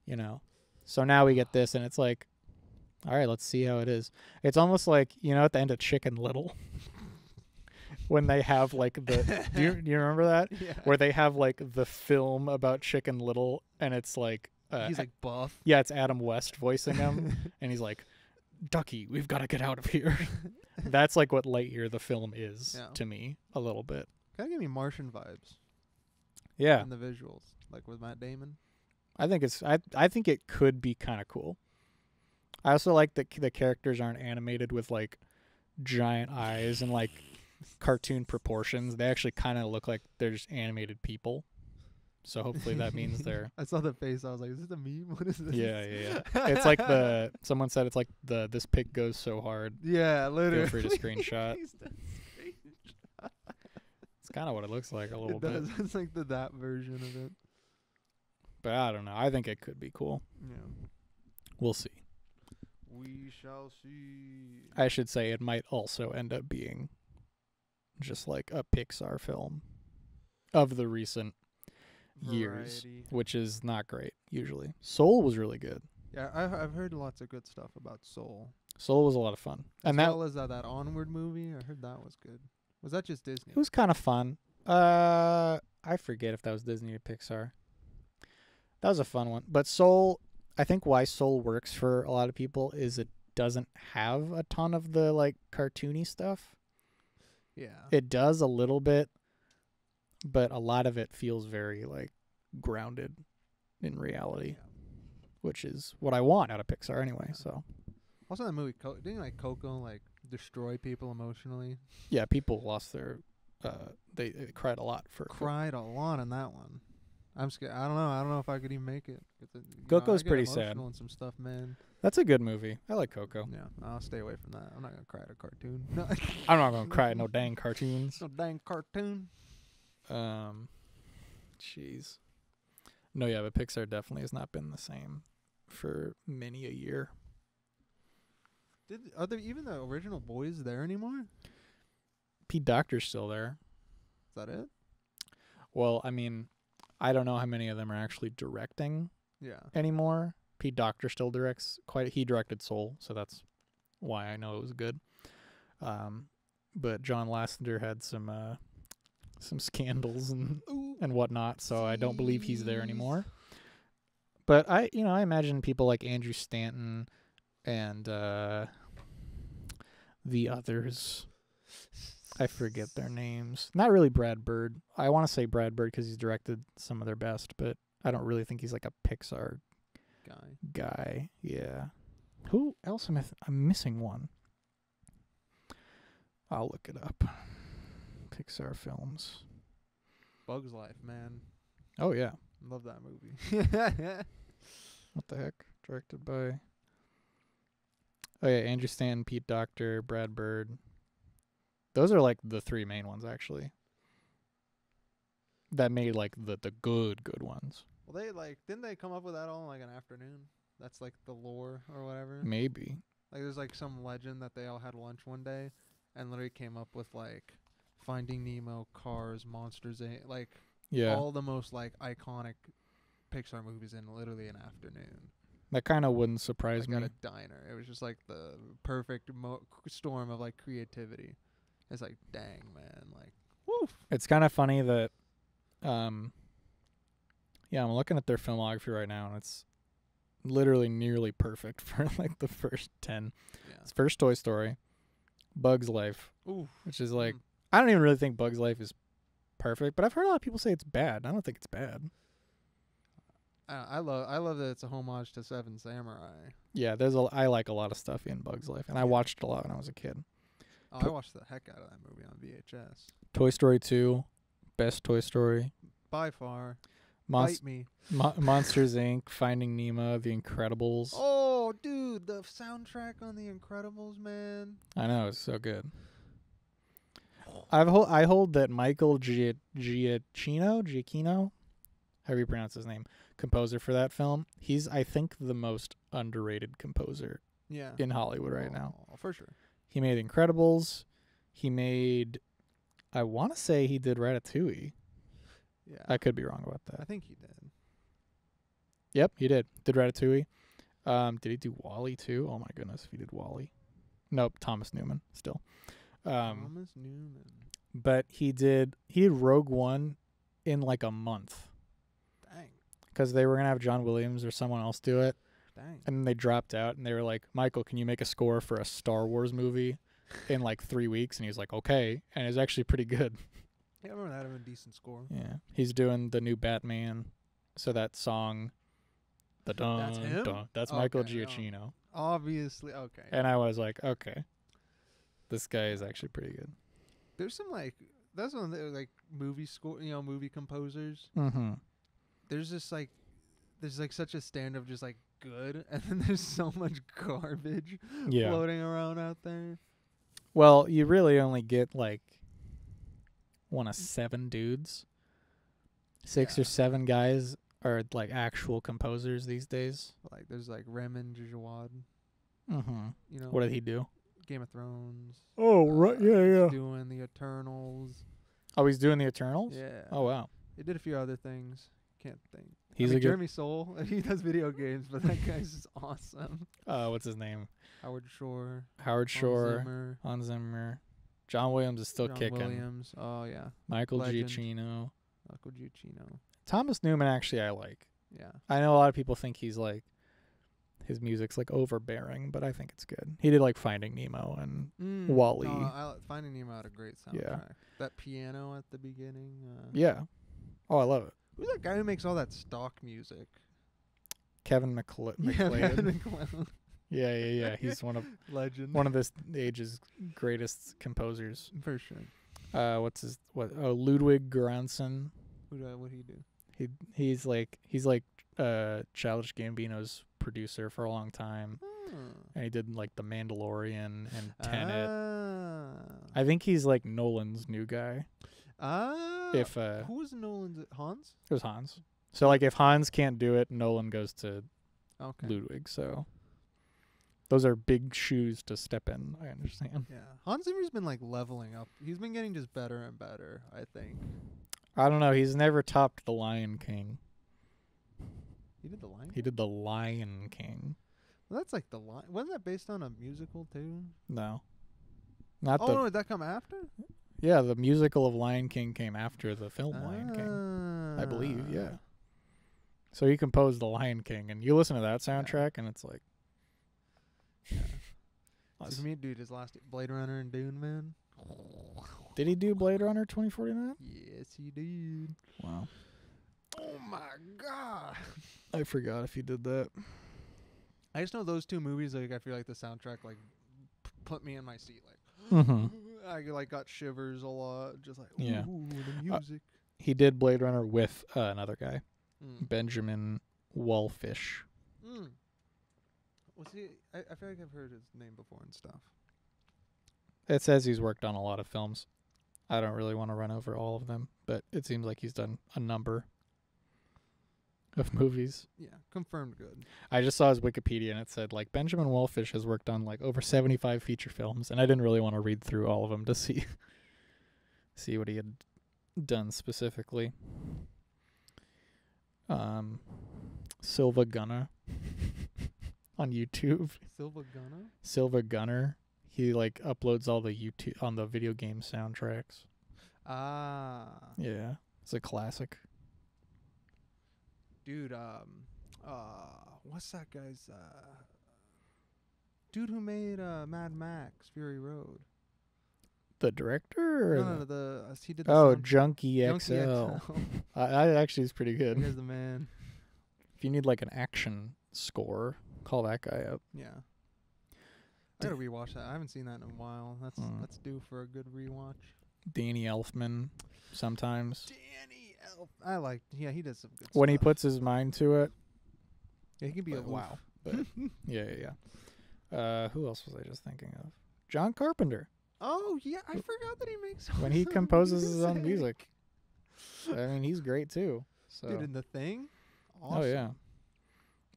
You know. So now we get this, and it's like, all right, let's see how it is. It's almost like, you know, at the end of Chicken Little, when they have like the, do you remember that? Yeah. Where they have like the film about Chicken Little, and it's like, he's like buff. Yeah, it's Adam West voicing him, and he's like, Ducky, we've got to get out of here. That's like what Lightyear the film is to me, a little bit. Kind of give me Martian vibes. Yeah. And the visuals, like with Matt Damon. I think I think it could be kind of cool. I also like that the characters aren't animated with like giant eyes and like cartoon proportions. They actually kind of look like they're just animated people. So hopefully that means they're. I saw the face. I was like, "Is this a meme? What is this?" Yeah. It's like someone said it's like this pig goes so hard. Yeah, literally. Feel free to screenshot. It's kind of what it looks like a little bit. It's like that version of it. But I don't know. I think it could be cool. Yeah. We'll see. We shall see. I should say it might also end up being just like a Pixar film of the recent years, which is not great usually. Soul was really good. Yeah, I've heard lots of good stuff about Soul. Soul was a lot of fun. As well as that Onward movie, I heard that was good. Was that just Disney? It was kind of fun. I forget if that was Disney or Pixar. That was a fun one. But Soul, I think why Soul works for a lot of people is it doesn't have a ton of the like cartoony stuff. Yeah. It does a little bit, but a lot of it feels very like grounded in reality, which is what I want out of Pixar anyway. So Also, that movie, didn't like Coco like destroy people emotionally? yeah, people lost their. They cried a lot for. Cried a lot on that one. I'm scared. I don't know if I could even make it. Coco's I get pretty emotional sad. and some stuff, man. That's a good movie. I like Coco. Yeah, I'll stay away from that. I'm not gonna cry at a cartoon. I'm not gonna cry at no dang cartoons. No dang cartoon. Jeez. No, yeah, but Pixar definitely has not been the same for many a year. Are there even the original boys there anymore? Pete Docter's still there. Is that it? Well, I mean, I don't know how many of them are actually directing Yeah. anymore. Pete Docter still directs he directed Soul, so that's why I know it was good. But John Lasseter had some scandals and whatnot, so I don't believe he's there anymore. But I imagine people like Andrew Stanton and the others. I forget their names. Not really Brad Bird. I want to say Brad Bird because he's directed some of their best, but I don't really think he's like a Pixar guy. Yeah. Who else am I'm missing one. I'll look it up. Pixar films. Bug's Life, man. Oh, yeah. Love that movie. What the heck? Directed by... Oh, yeah. Andrew Stanton, Pete Docter, Brad Bird. Those are like the three main ones, actually. That made like the good ones. Well, didn't they come up with that all in like an afternoon? That's like the lore or whatever. Maybe. Like there's like some legend that they all had lunch one day and literally came up with like Finding Nemo, Cars, Monsters, like all the most like iconic Pixar movies in literally an afternoon. That kind of wouldn't surprise me. At a diner. It was just like the perfect storm of like creativity. It's like, dang, man, like, woof. It's kind of funny that, I'm looking at their filmography right now, and it's literally nearly perfect for like the first 10. Yeah. It's first Toy Story, Bug's Life, which is like, I don't even really think Bug's Life is perfect, but I've heard a lot of people say it's bad. I don't think it's bad. I love that it's a homage to Seven Samurai. Yeah, I like a lot of stuff in Bug's Life, and I watched it a lot when I was a kid. Oh, I watched the heck out of that movie on VHS. Toy Story 2, best Toy Story. By far. Bite me. Monsters, Inc., Finding Nemo, The Incredibles. Oh, dude, the soundtrack on The Incredibles, man. I know, it's so good. I hold that Michael Giacchino, however you pronounce his name, composer for that film, he's, I think, the most underrated composer in Hollywood right now. For sure. He made Incredibles. He made, I want to say he did Ratatouille. Yeah. I could be wrong about that. I think he did. Yep, he did. Did Ratatouille. Did he do WALL-E too? Oh my goodness, if he did WALL-E. Nope, Thomas Newman still. Thomas Newman. But he did Rogue One in like a month. Dang. Because they were going to have John Williams or someone else do it. Dang. And then they dropped out and they were like, Michael, can you make a score for a Star Wars movie in like 3 weeks? And he was like, okay. And it was actually pretty good. Yeah, I remember that having a decent score. Yeah. He's doing the new Batman. So that song, that's him? That's Michael Giacchino. Obviously. Okay. And I was like, okay. This guy is actually pretty good. There's some like, that's one of the like movie score, movie composers. Mm-hmm. There's like such a standard of just like good, and then there's so much garbage floating around out there. Well, you really only get like one of 7 dudes. 6 or 7 guys are like actual composers these days. Like there's like Ramin Djawad. Mm-hmm. What did he do? Game of Thrones. Oh, right. Yeah. He's doing the Eternals. Oh, he's doing the Eternals? Yeah. Oh, wow. He did a few other things. Can't think. He's a Jeremy Soule. He does video games, but that guy's just awesome. What's his name? Howard Shore. Hans Zimmer. John Williams is still John kicking. Williams. Oh yeah. Michael Legend. Giacchino. Michael Giacchino. Thomas Newman, actually, I like. Yeah. I know a lot of people think he's like, his music's like overbearing, but I think it's good. He did like Finding Nemo and Wall-E. Finding Nemo had a great soundtrack. Yeah. That piano at the beginning. Yeah. Oh, I love it. Who's that guy who makes all that stock music? Kevin McLeod. Yeah, McLeod. Yeah. He's one of Legend. one of this age's greatest composers. For sure. Ludwig Göransson. What'd he do? He's like Childish Gambino's producer for a long time. And he did like The Mandalorian and Tenet. I think he's like Nolan's new guy. Who was Nolan's? Hans? It was Hans. So like if Hans can't do it, Nolan goes to Ludwig. So those are big shoes to step in, I understand. Yeah. Hans Zimmer's been like leveling up. He's been getting just better and better, I think. I don't know. He's never topped The Lion King. He did The Lion King? He did The Lion King. Well, that's like The Lion. Wasn't that based on a musical too? No. No, did that come after? Yeah, the musical of Lion King came after the film Lion King. I believe, yeah. So he composed The Lion King, and you listen to that soundtrack, and it's like... Yeah. For me, dude, his last Blade Runner and Dune, man. Did he do Blade Runner 2049? Yes, he did. Wow. Oh, my God. I forgot if he did that. I just know those two movies, like, I feel like the soundtrack, like, put me in my seat, like... I like got shivers a lot, just like ooh, the music. He did Blade Runner with another guy, Benjamin Wallfish. Was he? I feel like I've heard his name before and stuff. It says he's worked on a lot of films. I don't really want to run over all of them, but it seems like he's done a number of movies. Yeah, confirmed good. I just saw his Wikipedia and it said like Benjamin Wallfish has worked on like over 75 feature films, and I didn't really want to read through all of them to see what he had done specifically. Silva Gunner on YouTube. Silva Gunner. He like uploads all the YouTube on the video game soundtracks. Yeah, it's a classic. Dude, what's that guy's dude who made Mad Max Fury Road? The director? Or no, he did the sound. Junkie XL. I actually is pretty good. Here's the man. If you need like an action score, call that guy up. Yeah. I gotta rewatch that. I haven't seen that in a while. That's due for a good rewatch. Danny Elfman sometimes. He does some good stuff. When he puts his mind to it. Yeah, he can be a wow. But yeah. Who else was I just thinking of? John Carpenter. Oh, yeah, I forgot that he makes when he composes his own music. I mean, he's great too. So. Dude, in The Thing? Awesome. Oh, yeah.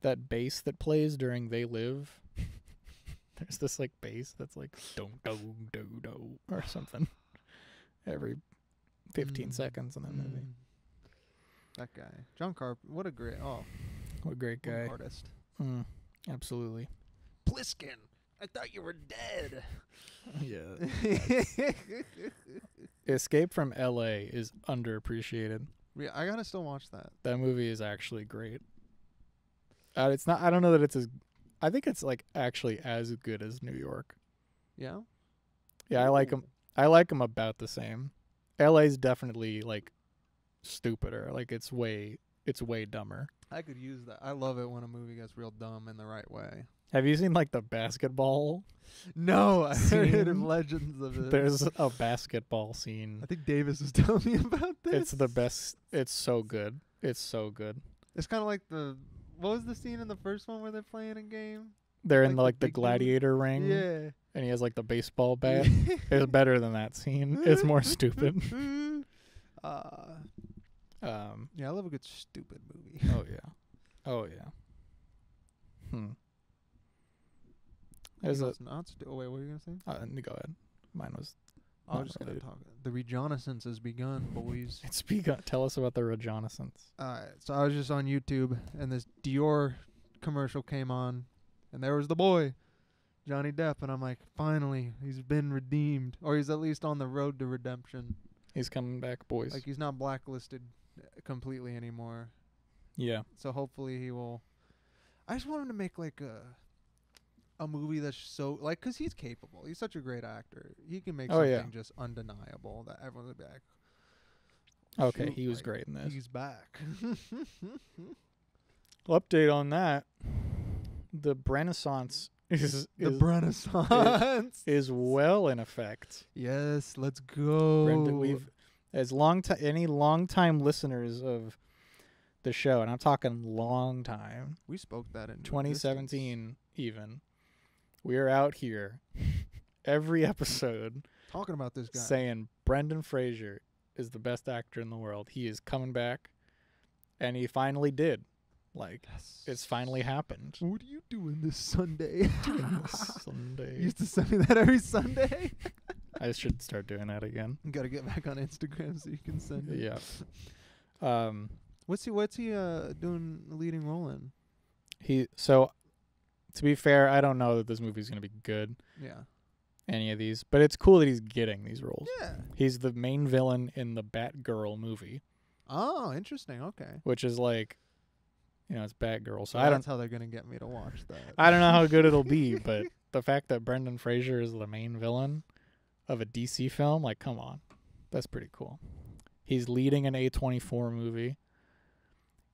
That bass that plays during They Live. There's this like bass that's like do or something every 15 seconds in that movie. That guy, John Carpenter, what a great guy, artist. Absolutely. Pliskin, I thought you were dead. Yeah. Escape from L.A. is underappreciated. Yeah, I gotta still watch that. That movie is actually great. It's not. I don't know that it's as. I think it's like actually as good as New York. Yeah. Yeah, I like them. I like them about the same. LA's definitely like stupider. Like it's way dumber. I could use that. I love it when a movie gets real dumb in the right way. Have you seen like the basketball? No, I heard of legends of it. There's a basketball scene. I think Davis was telling me about this. It's the best. It's so good. It's so good. It's kind of like what was the scene in the first one where they're playing a game? They're in like the gladiator ring. Yeah. And he has like the baseball bat. It's better than that scene. It's more stupid. Yeah, I love a good stupid movie. Oh yeah. There's not wait, what were you gonna say? Go ahead. Mine was. I was just gonna talk. The reconnaissance has begun, boys. It's begun. Tell us about the reconnaissance. So I was just on YouTube, and this Dior commercial came on, and there was the boy, Johnny Depp, and I'm like, finally, he's been redeemed, or he's at least on the road to redemption. He's coming back, boys. Like, he's not blacklisted completely anymore. Yeah. So hopefully he will. I just want him to make like a movie that's so like, cause he's capable. He's such a great actor. He can make something just undeniable that everyone would be like, okay, shoot, he was like, great in this. He's back. Update on that. The Renaissance is Renaissance is well in effect. Yes, let's go. Brendan, we've any long-time listeners of the show, and I'm talking long time. We spoke that in 2017 even. We are out here every episode talking about this guy, saying Brendan Fraser is the best actor in the world. He is coming back, and he finally did. Like, yes. It's finally happened. What are you doing this Sunday? Sunday. You used to send me that every Sunday. I should start doing that again. You gotta get back on Instagram so you can send it. Yeah. What's he doing a leading role in? To be fair, I don't know that this movie's gonna be good. Yeah. Any of these, but it's cool that he's getting these roles. Yeah. He's the main villain in the Batgirl movie. Oh, interesting. Okay. Which is like, it's Batgirl. So that's how they're gonna get me to watch that. I don't know how good it'll be, but the fact that Brendan Fraser is the main villain of a DC film, like, come on, that's pretty cool. He's leading an A24 movie.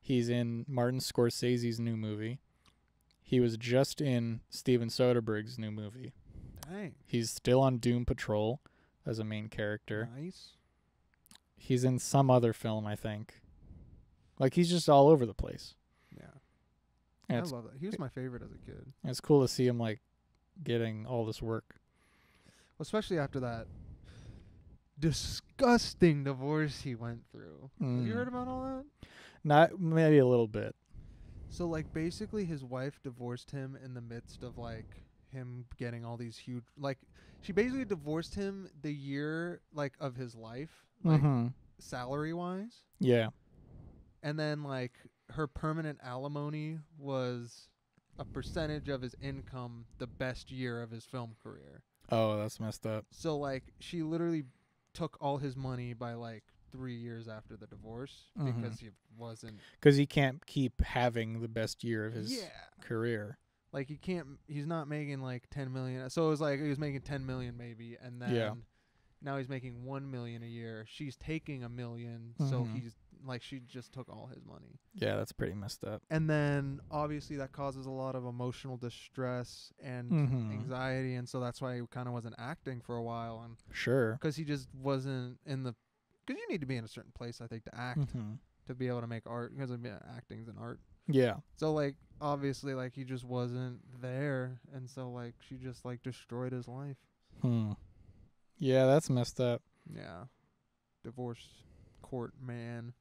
He's in Martin Scorsese's new movie. He was just in Steven Soderbergh's new movie. Dang. He's still on Doom Patrol as a main character. Nice. He's in some other film, I think. Like, he's just all over the place. Yeah. And I love that. He was my favorite as a kid. It's cool to see him, like, getting all this work. Well, especially after that disgusting divorce he went through. Have you heard about all that? Not maybe a little bit. So, like, basically his wife divorced him in the midst of, like, him getting all these huge, like, she basically divorced him the year, like, of his life, like, salary-wise. Yeah. And then, like, her permanent alimony was a percentage of his income the best year of his film career. Oh, that's messed up. So, like, she literally took all his money by, like, 3 years after the divorce because he wasn't... Because he can't keep having the best year of his career. Like, he's not making, like, 10 million. So it was like he was making 10 million maybe, and then now he's making 1 million a year. She's taking $1 million, so he's, like, she just took all his money. Yeah, that's pretty messed up. And then, obviously, that causes a lot of emotional distress and anxiety, and so that's why he kind of wasn't acting for a while. And sure. Because he just wasn't in the... Because you need to be in a certain place, I think, to act, to be able to make art, because acting's an art. Yeah. So, like, obviously, like, he just wasn't there, and so, like, she just, like, destroyed his life. Yeah, that's messed up. Yeah. Divorce court man.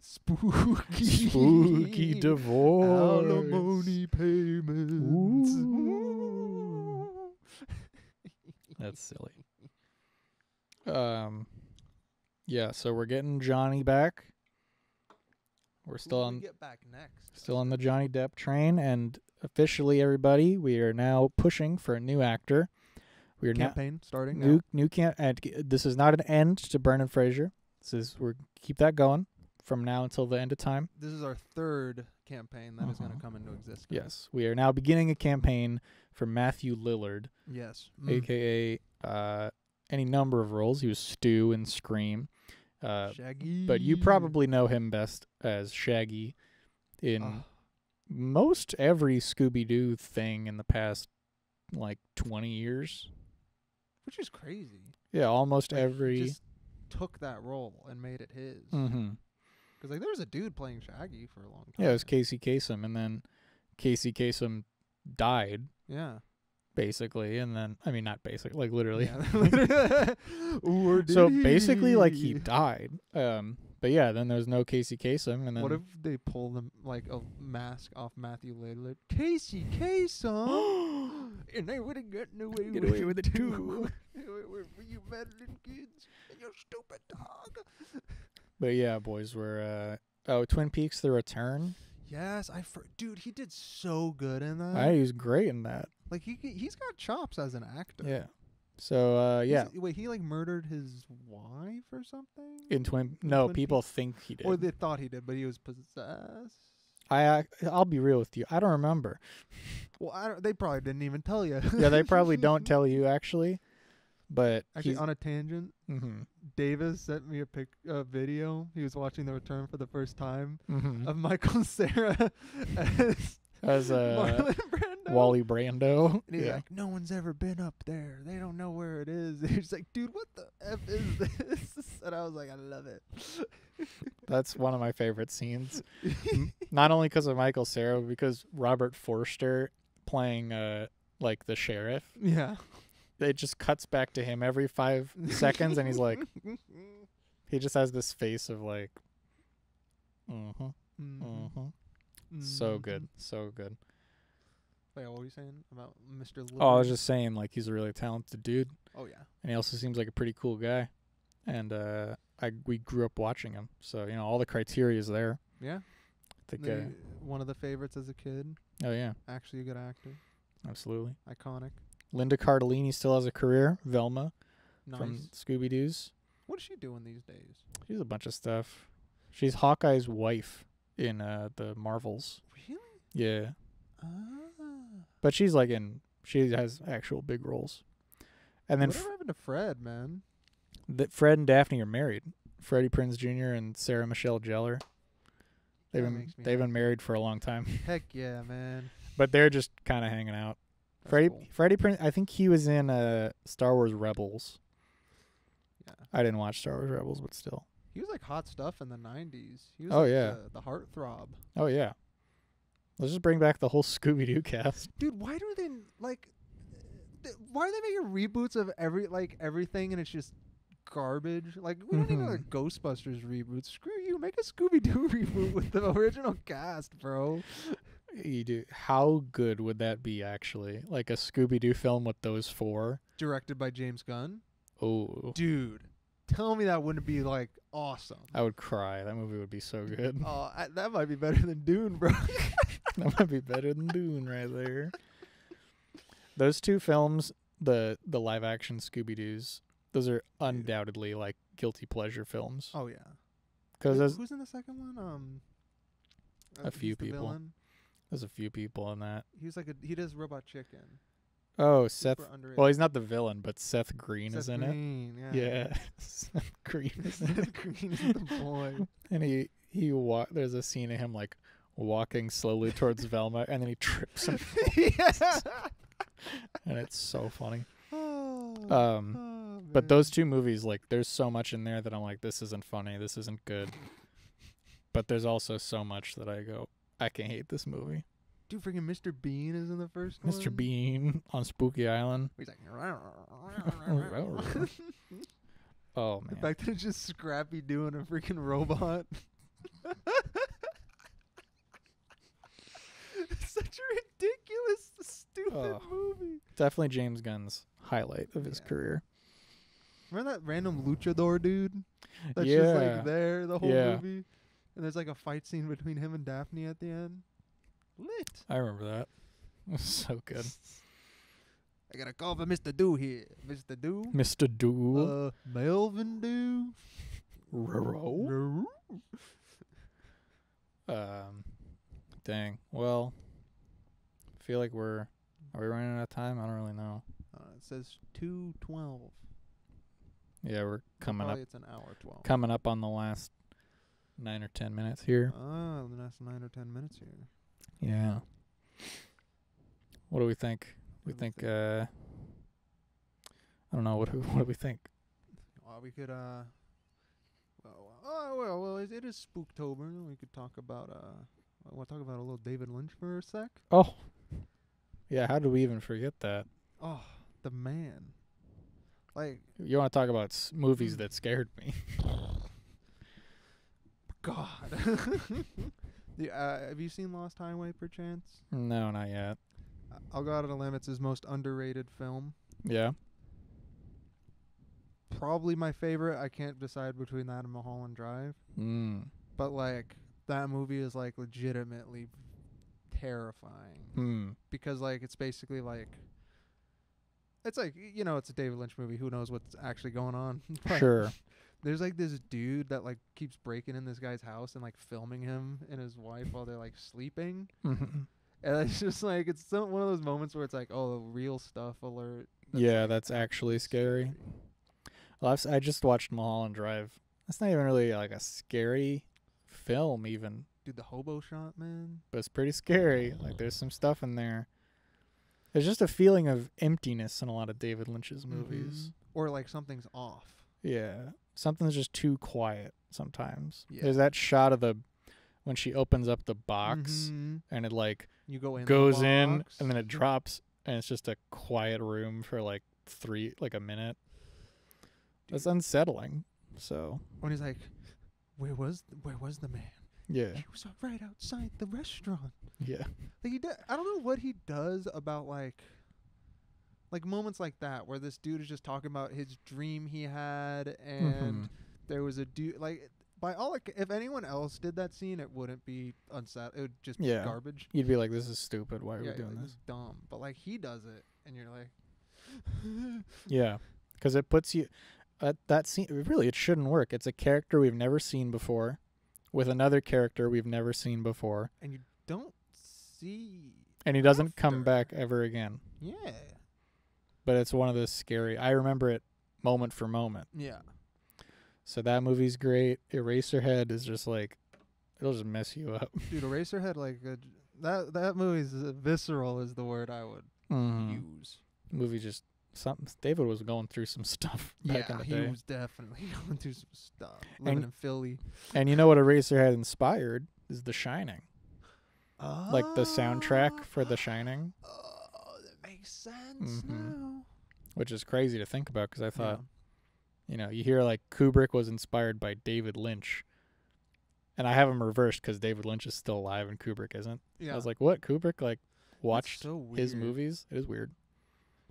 Spooky divorce. Alimony payments. Ooh. That's silly. Yeah, so we're getting Johnny back. We're still on get back next. Still on the Johnny Depp train, and officially, everybody, we are now pushing for a new actor. We are campaign starting new this is not an end to Brendan Fraser. We're keep that going from now until the end of time. This is our third campaign that is going to come into existence. Yes, we are now beginning a campaign for Matthew Lillard. Yes, aka any number of roles. He was Stu in Scream. Shaggy. But you probably know him best as Shaggy in most every Scooby-Doo thing in the past, like, 20 years. Which is crazy. Yeah, almost every... He just took that role and made it his. Because, like, there was a dude playing Shaggy for a long time. Yeah, it was Casey Kasem, and then Casey Kasem died. Yeah. Basically, and then, I mean, not basically, like, literally. Yeah. So, basically, like, he died. But, yeah, then there's no Casey Kasem, and then... What if they pull them, like, a mask off Matthew Lillard? Casey Kasem! And they would have gotten away with it, too. Where you meddling kids and your stupid dog. But, yeah, boys, we're, Twin Peaks: The Return. Yes, dude, he did so good in that. He was great in that. Like he's got chops as an actor. Yeah. So yeah. Wait, he like murdered his wife or something? In Twin people Peaks? think he did. Or they thought he did, but he was possessed. I'll be real with you. I don't remember. Well, they probably didn't even tell you. Yeah, they probably don't tell you actually. But actually, on a tangent, Davis sent me a video. He was watching The Return for the first time of Michael Cera as Marlon Brando. Wally Brando. And he's like, no one's ever been up there. They don't know where it is. He's like, dude, what the F is this? And I was like, I love it. That's one of my favorite scenes. Not only because of Michael Cera, but because Robert Forster playing like the sheriff. Yeah. It just cuts back to him every 5 seconds, and he's like, he just has this face of like, so good, so good. Wait, what were you saying about Mr. Liberty? Oh, I was just saying, like, he's a really talented dude. Oh yeah, and he also seems like a pretty cool guy, and we grew up watching him, so all the criteria is there. Yeah, I think one of the favorites as a kid. Oh yeah, actually a good actor. Absolutely iconic. Linda Cardellini still has a career. Velma from Nice. Scooby-Doo's. What is she doing these days? She's a bunch of stuff. She's Hawkeye's wife in the Marvels. Really? Yeah. Ah. But she's like she has actual big roles. And then whatever happened to Fred, man? Fred and Daphne are married. Freddie Prinze Jr. and Sarah Michelle Gellar. They've been married for a long time. Heck yeah, man. But they're just kind of hanging out. Freddie Prinze, I think he was in Star Wars Rebels. Yeah. I didn't watch Star Wars Rebels, but still. He was like hot stuff in the 90s. He was the heartthrob. Oh yeah. Let's just bring back the whole Scooby-Doo cast. Dude, why do they why are they making reboots of everything and it's just garbage? Like, we don't need another Ghostbusters reboot. Screw you. Make a Scooby-Doo reboot with the original cast, bro. You do. How good would that be, actually? Like a Scooby-Doo film with those 4? Directed by James Gunn? Oh. Dude, tell me that wouldn't be, like, awesome. I would cry. That movie would be so good. Oh, that might be better than Dune, bro. That might be better than Dune right there. Those 2 films, the live-action Scooby-Doos, those are undoubtedly, like, guilty pleasure films. Oh, yeah. Because who's in the second one? A few people. Villain. There's a few people in that. He does Robot Chicken. Oh, Seth. Well, he's not the villain, but Seth Green is in Green, it. Yeah. Seth Green is Seth Green is the boy. And there's a scene of him like walking slowly towards Velma, and then he trips and falls. And it's so funny. But those 2 movies, like, there's so much in there that I'm like, this isn't funny, this isn't good. But there's also so much that I go, I can hate this movie. Dude, freaking Mr. Bean is in the first one. Mr. Bean on Spooky Island. He's like, oh man. The fact that it's just Scrappy doing a freaking robot. It's such a ridiculous, stupid movie. Definitely James Gunn's highlight of his career. Remember that random luchador dude? That's just like there the whole movie. And there's like a fight scene between him and Daphne at the end. Lit. I remember that. It was so good. I got a call for Mr. Doo here. Mr. Doo? Mr. Doo? Melvin Doo? Roro? Dang. Well, I feel like are we running out of time? I don't really know. It says 2:12. Yeah, we're coming up. It's an hour 12. Coming up on the last 9 or 10 minutes here. The last 9 or 10 minutes here. Yeah. What do we think? We think I don't know. What do we think? We could well, it is Spooktober. We could talk about we'll talk about a little David Lynch for a sec. Oh. Yeah, how do we even forget that? Oh, the man. Like, you want to talk about movies that scared me? God. Have you seen Lost Highway, perchance? No, not yet. I'll go out on a limb. It's his most underrated film. Yeah. Probably my favorite. I can't decide between that and Mulholland Drive. Mm. But, like, that movie is, like, legitimately terrifying because like it's basically like it's like it's a David Lynch movie. Who knows what's actually going on? Sure. There's like this dude that like keeps breaking in this guy's house and like filming him and his wife while they're like sleeping. And it's just like it's one of those moments where it's like, oh, real stuff alert. That's actually scary. Well, I just watched Mulholland Drive. That's not even really like a scary film even. Dude, the hobo shot, man. But it's pretty scary. Like there's some stuff in there. There's just a feeling of emptiness in a lot of David Lynch's movies. Or like something's off. Yeah. Something's just too quiet sometimes. Yeah. There's that shot of when she opens up the box and it like you goes in and then it drops and it's just a quiet room for like a minute. Dude. That's unsettling. So when he's like, where was the man? Yeah. He was right outside the restaurant. Yeah. Like I don't know what he does about like moments like that where this dude is just talking about his dream he had and there was a dude like by all if anyone else did that scene it wouldn't be it would just be garbage. You'd be like, this is stupid. Why are we doing this? This is dumb. But like he does it and you're like yeah, because it puts you that scene. Really, it shouldn't work. It's a character we've never seen before with another character we've never seen before, and you don't see and he doesn't come back ever again. Yeah. But it's one of the scary. I remember it moment for moment. Yeah. So that movie's great. Eraserhead is just like, it'll just mess you up. Dude, Eraserhead, like that movie's visceral is the word I would use. Movie just something. David was going through some stuff back in the day. He was definitely going through some stuff. Living in Philly. And you know what Eraserhead inspired is The Shining. Like the soundtrack for The Shining. Makes sense now. Which is crazy to think about because I thought, you hear like Kubrick was inspired by David Lynch. And I have them reversed because David Lynch is still alive and Kubrick isn't. Yeah. I was like, what? Kubrick like watched his movies? It is weird.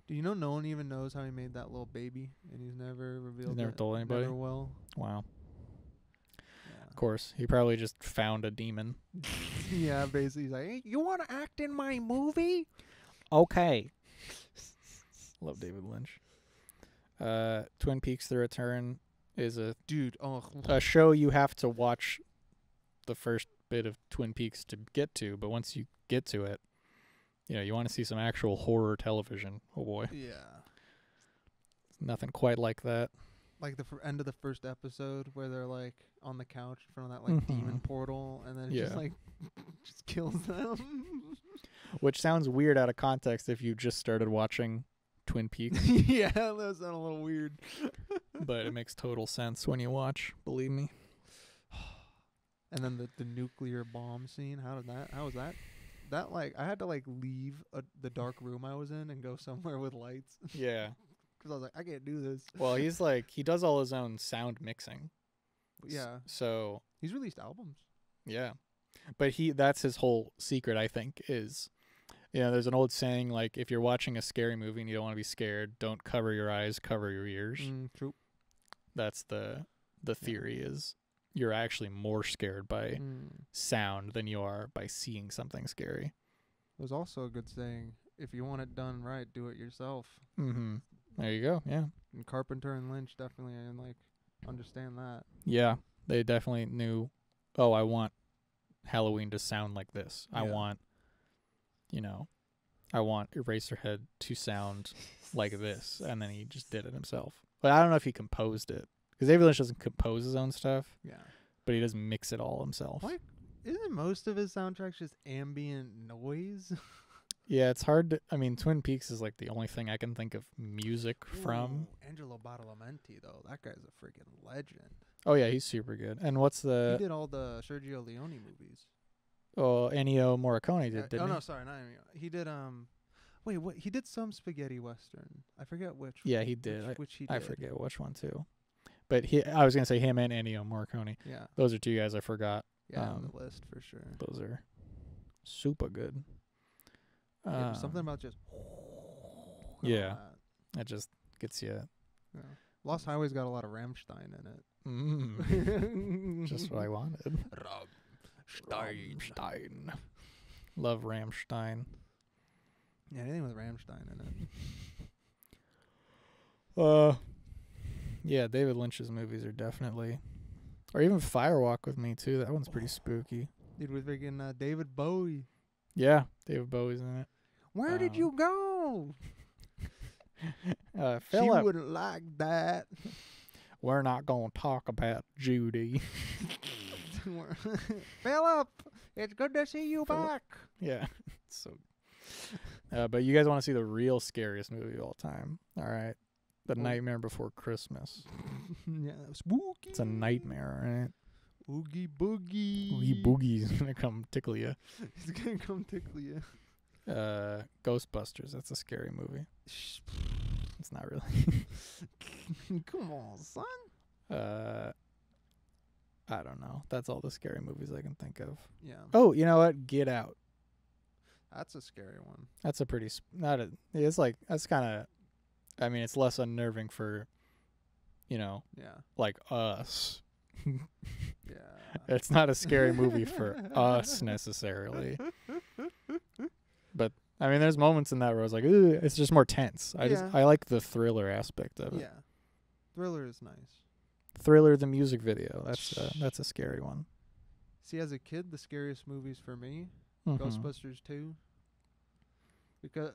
Do you know no one even knows how he made that little baby and he's never revealed it? He's never told anybody? Never will. Wow. Of course. He probably just found a demon. Yeah, basically. He's like, hey, you want to act in my movie? Okay. Love David Lynch. Twin Peaks: The Return is a show you have to watch the first bit of Twin Peaks to get to, but once you get to it, you want to see some actual horror television. Oh boy. Yeah. Nothing quite like that. Like the end of the first episode where they're like on the couch in front of that like demon portal and then it just like just kills them. Which sounds weird out of context if you just started watching Twin Peaks. Yeah, that sounds a little weird. But it makes total sense when you watch, believe me. And then the nuclear bomb scene, how was that? That like I had to like leave the dark room I was in and go somewhere with lights. Yeah. Because I was like, I can't do this. Well, he does all his own sound mixing. Yeah. So he's released albums. Yeah. But that's his whole secret, I think, is there's an old saying like if you're watching a scary movie and you don't want to be scared, don't cover your eyes, cover your ears. True. That's the theory is you're actually more scared by sound than you are by seeing something scary. There's also a good saying, if you want it done right, do it yourself. Mm-hmm. There you go, yeah. And Carpenter and Lynch definitely understand that. Yeah, they definitely knew, I want Halloween to sound like this. Yeah. I want Eraserhead to sound like this. And then he just did it himself. But I don't know if he composed it. Because David Lynch doesn't compose his own stuff. Yeah. But he does mix it all himself. Like, isn't most of his soundtracks just ambient noise? Yeah, it's hard to... I mean, Twin Peaks is like the only thing I can think of music from. Angelo Badalamenti, though. That guy's a freaking legend. Oh, yeah, he's super good. And what's the... He did all the Sergio Leone movies. Oh, Ennio Morricone didn't he? No, sorry, not Ennio. He did, Wait, what? He did some spaghetti western. I forget which. Yeah, he did. Which he did. I forget which one, too. But I was going to say him and Ennio Morricone. Yeah. Those are two guys I forgot. Yeah, on the list for sure. Those are super good. Yeah, something about just... Yeah. That just gets you... Yeah. Lost Highway's got a lot of Rammstein in it. Just what I wanted. Rammstein. Love Rammstein. Yeah, anything with Rammstein in it. Yeah, David Lynch's movies are definitely, or even Firewalk with Me too. That one's pretty spooky. Dude, with freaking David Bowie. Yeah, David Bowie's in it. Where did you go? She Philip, wouldn't like that. we're not gonna talk about Judy. Philip, it's good to see you Philip. back. Yeah, so. But you guys want to see the real scariest movie of all time? All right, The Nightmare Before Christmas. Yeah, spooky. It's a nightmare, right? Oogie boogie. Oogie boogie's gonna come tickle you. He's gonna come tickle you. Ghostbusters. That's a scary movie. It's not really. Come on, son. I don't know. That's all the scary movies I can think of. Yeah. Oh, you know what? Get Out. That's a scary one. That's a pretty it's like, that's kind of, I mean, it's less unnerving for, Yeah. like us. Yeah. It's not a scary movie for us necessarily. But I mean, there's moments in that where I was like, ooh, it's just more tense. I like the thriller aspect of it. Yeah. Thriller is nice. Thriller, the music video. That's a scary one. See, as a kid, the scariest movies for me, Mm-hmm. Ghostbusters 2. Because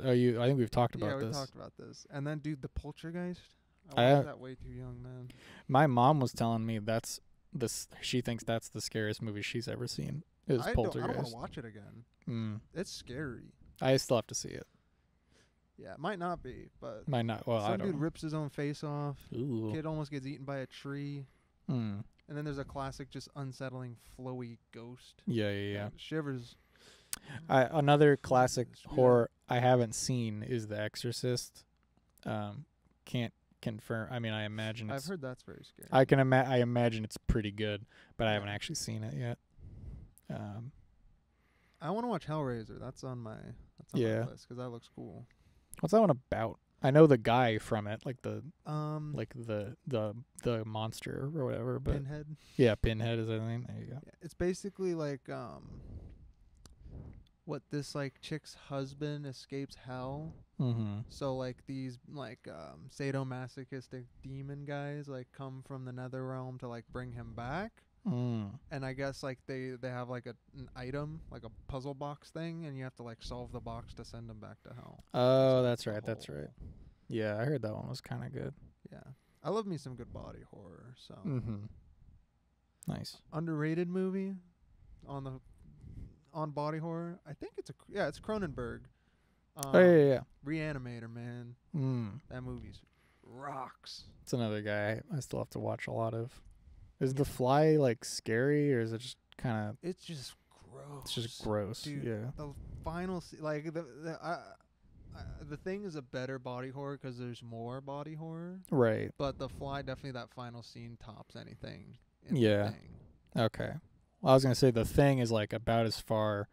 I think we've talked about this. Yeah, we talked about this. And then, dude, the Poltergeist. I watched that way too young, man. My mom was telling me she thinks that's the scariest movie she's ever seen. Is Poltergeist. I don't want to watch it again. It's scary. I still have to see it. Yeah, it might not be, but might not. Well, I some don't. dude rips his own face off. Ooh. Kid almost gets eaten by a tree. And then there's a classic, just unsettling, flowy ghost. Yeah. Shivers. Another classic horror I haven't seen is The Exorcist. Can't confirm. I mean, I imagine I've heard that's very scary. I imagine it's pretty good, but I haven't actually seen it yet. I want to watch Hellraiser. That's on my list because that looks cool. What's that one about? I know the guy from it, like the the monster or whatever. But Pinhead. Yeah, Pinhead is his name. There you go. Yeah, it's basically like what this like chick's husband escapes hell. Mm-hmm. So like these like sadomasochistic demon guys like come from the nether realm to like bring him back. And I guess like they have like an item, like a puzzle box thing, and you have to like solve the box to send them back to hell. Oh, that's right. That's right. Yeah, I heard that one was kind of good. Yeah, I love me some good body horror. So nice. Underrated movie on body horror. I think it's Cronenberg. Yeah. Reanimator, man. That movie's rocks. It's another guy I still have to watch a lot of. Is The Fly like scary, or is it just kind of? It's just gross. It's just gross. Dude, yeah. The final the Thing is a better body horror because there's more body horror. Right. But The Fly, definitely that final scene tops anything. Yeah. The Thing. Okay. Well, I was gonna say The Thing is like about as far.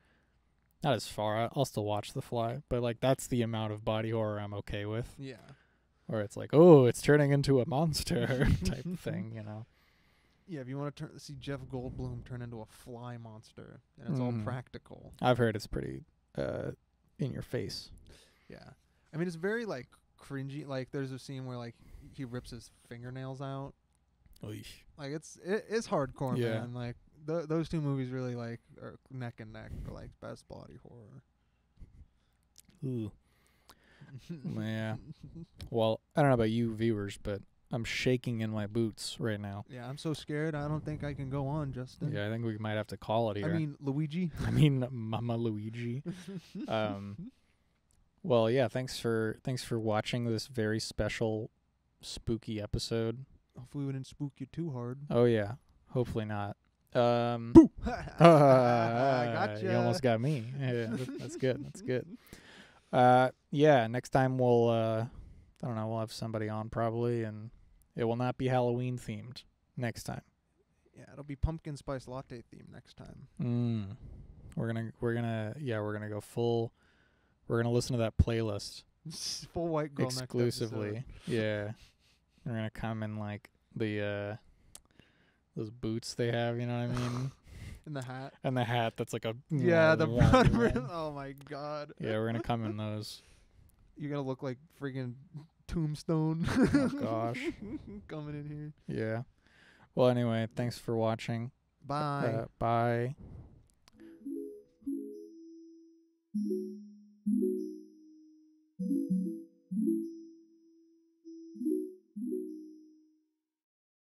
Not as far. I'll still watch The Fly, but like that's the amount of body horror I'm okay with. Yeah. Or it's like, oh, it's turning into a monster type thing, you know. Yeah, if you want to see Jeff Goldblum turn into a fly monster, and it's all practical. I've heard it's pretty in your face. Yeah. I mean, it's very, like, cringy. Like, there's a scene where, like, he rips his fingernails out. Oy. Like, it's hardcore, Yeah. man. Like, those two movies really, like, are neck and neck for, like, best body horror. Ooh. Yeah. Well, I don't know about you viewers, but I'm shaking in my boots right now. Yeah, I'm so scared. I don't think I can go on, Justin. Yeah, I think we might have to call it here. I mean, Luigi. Mama Luigi. Well, yeah, thanks for watching this very special spooky episode. Hopefully we didn't spook you too hard. Oh yeah, hopefully not. Gotcha. You almost got me. Yeah, that's good. That's good. Yeah, next time we'll I don't know, we'll have somebody on probably, and it will not be Halloween themed next time. Yeah, it'll be pumpkin spice latte themed next time. We're gonna go full. We're gonna listen to that playlist Full white girl exclusively. Yeah, we're gonna come in like the those boots they have. You know what I mean? In the hat. And the hat that's like a Yeah, the broad brim. Oh my god. Yeah, we're gonna come in those. You're gonna look like freaking Tombstone. Oh gosh. Coming in here. Yeah. Well, anyway, thanks for watching. Bye. Bye.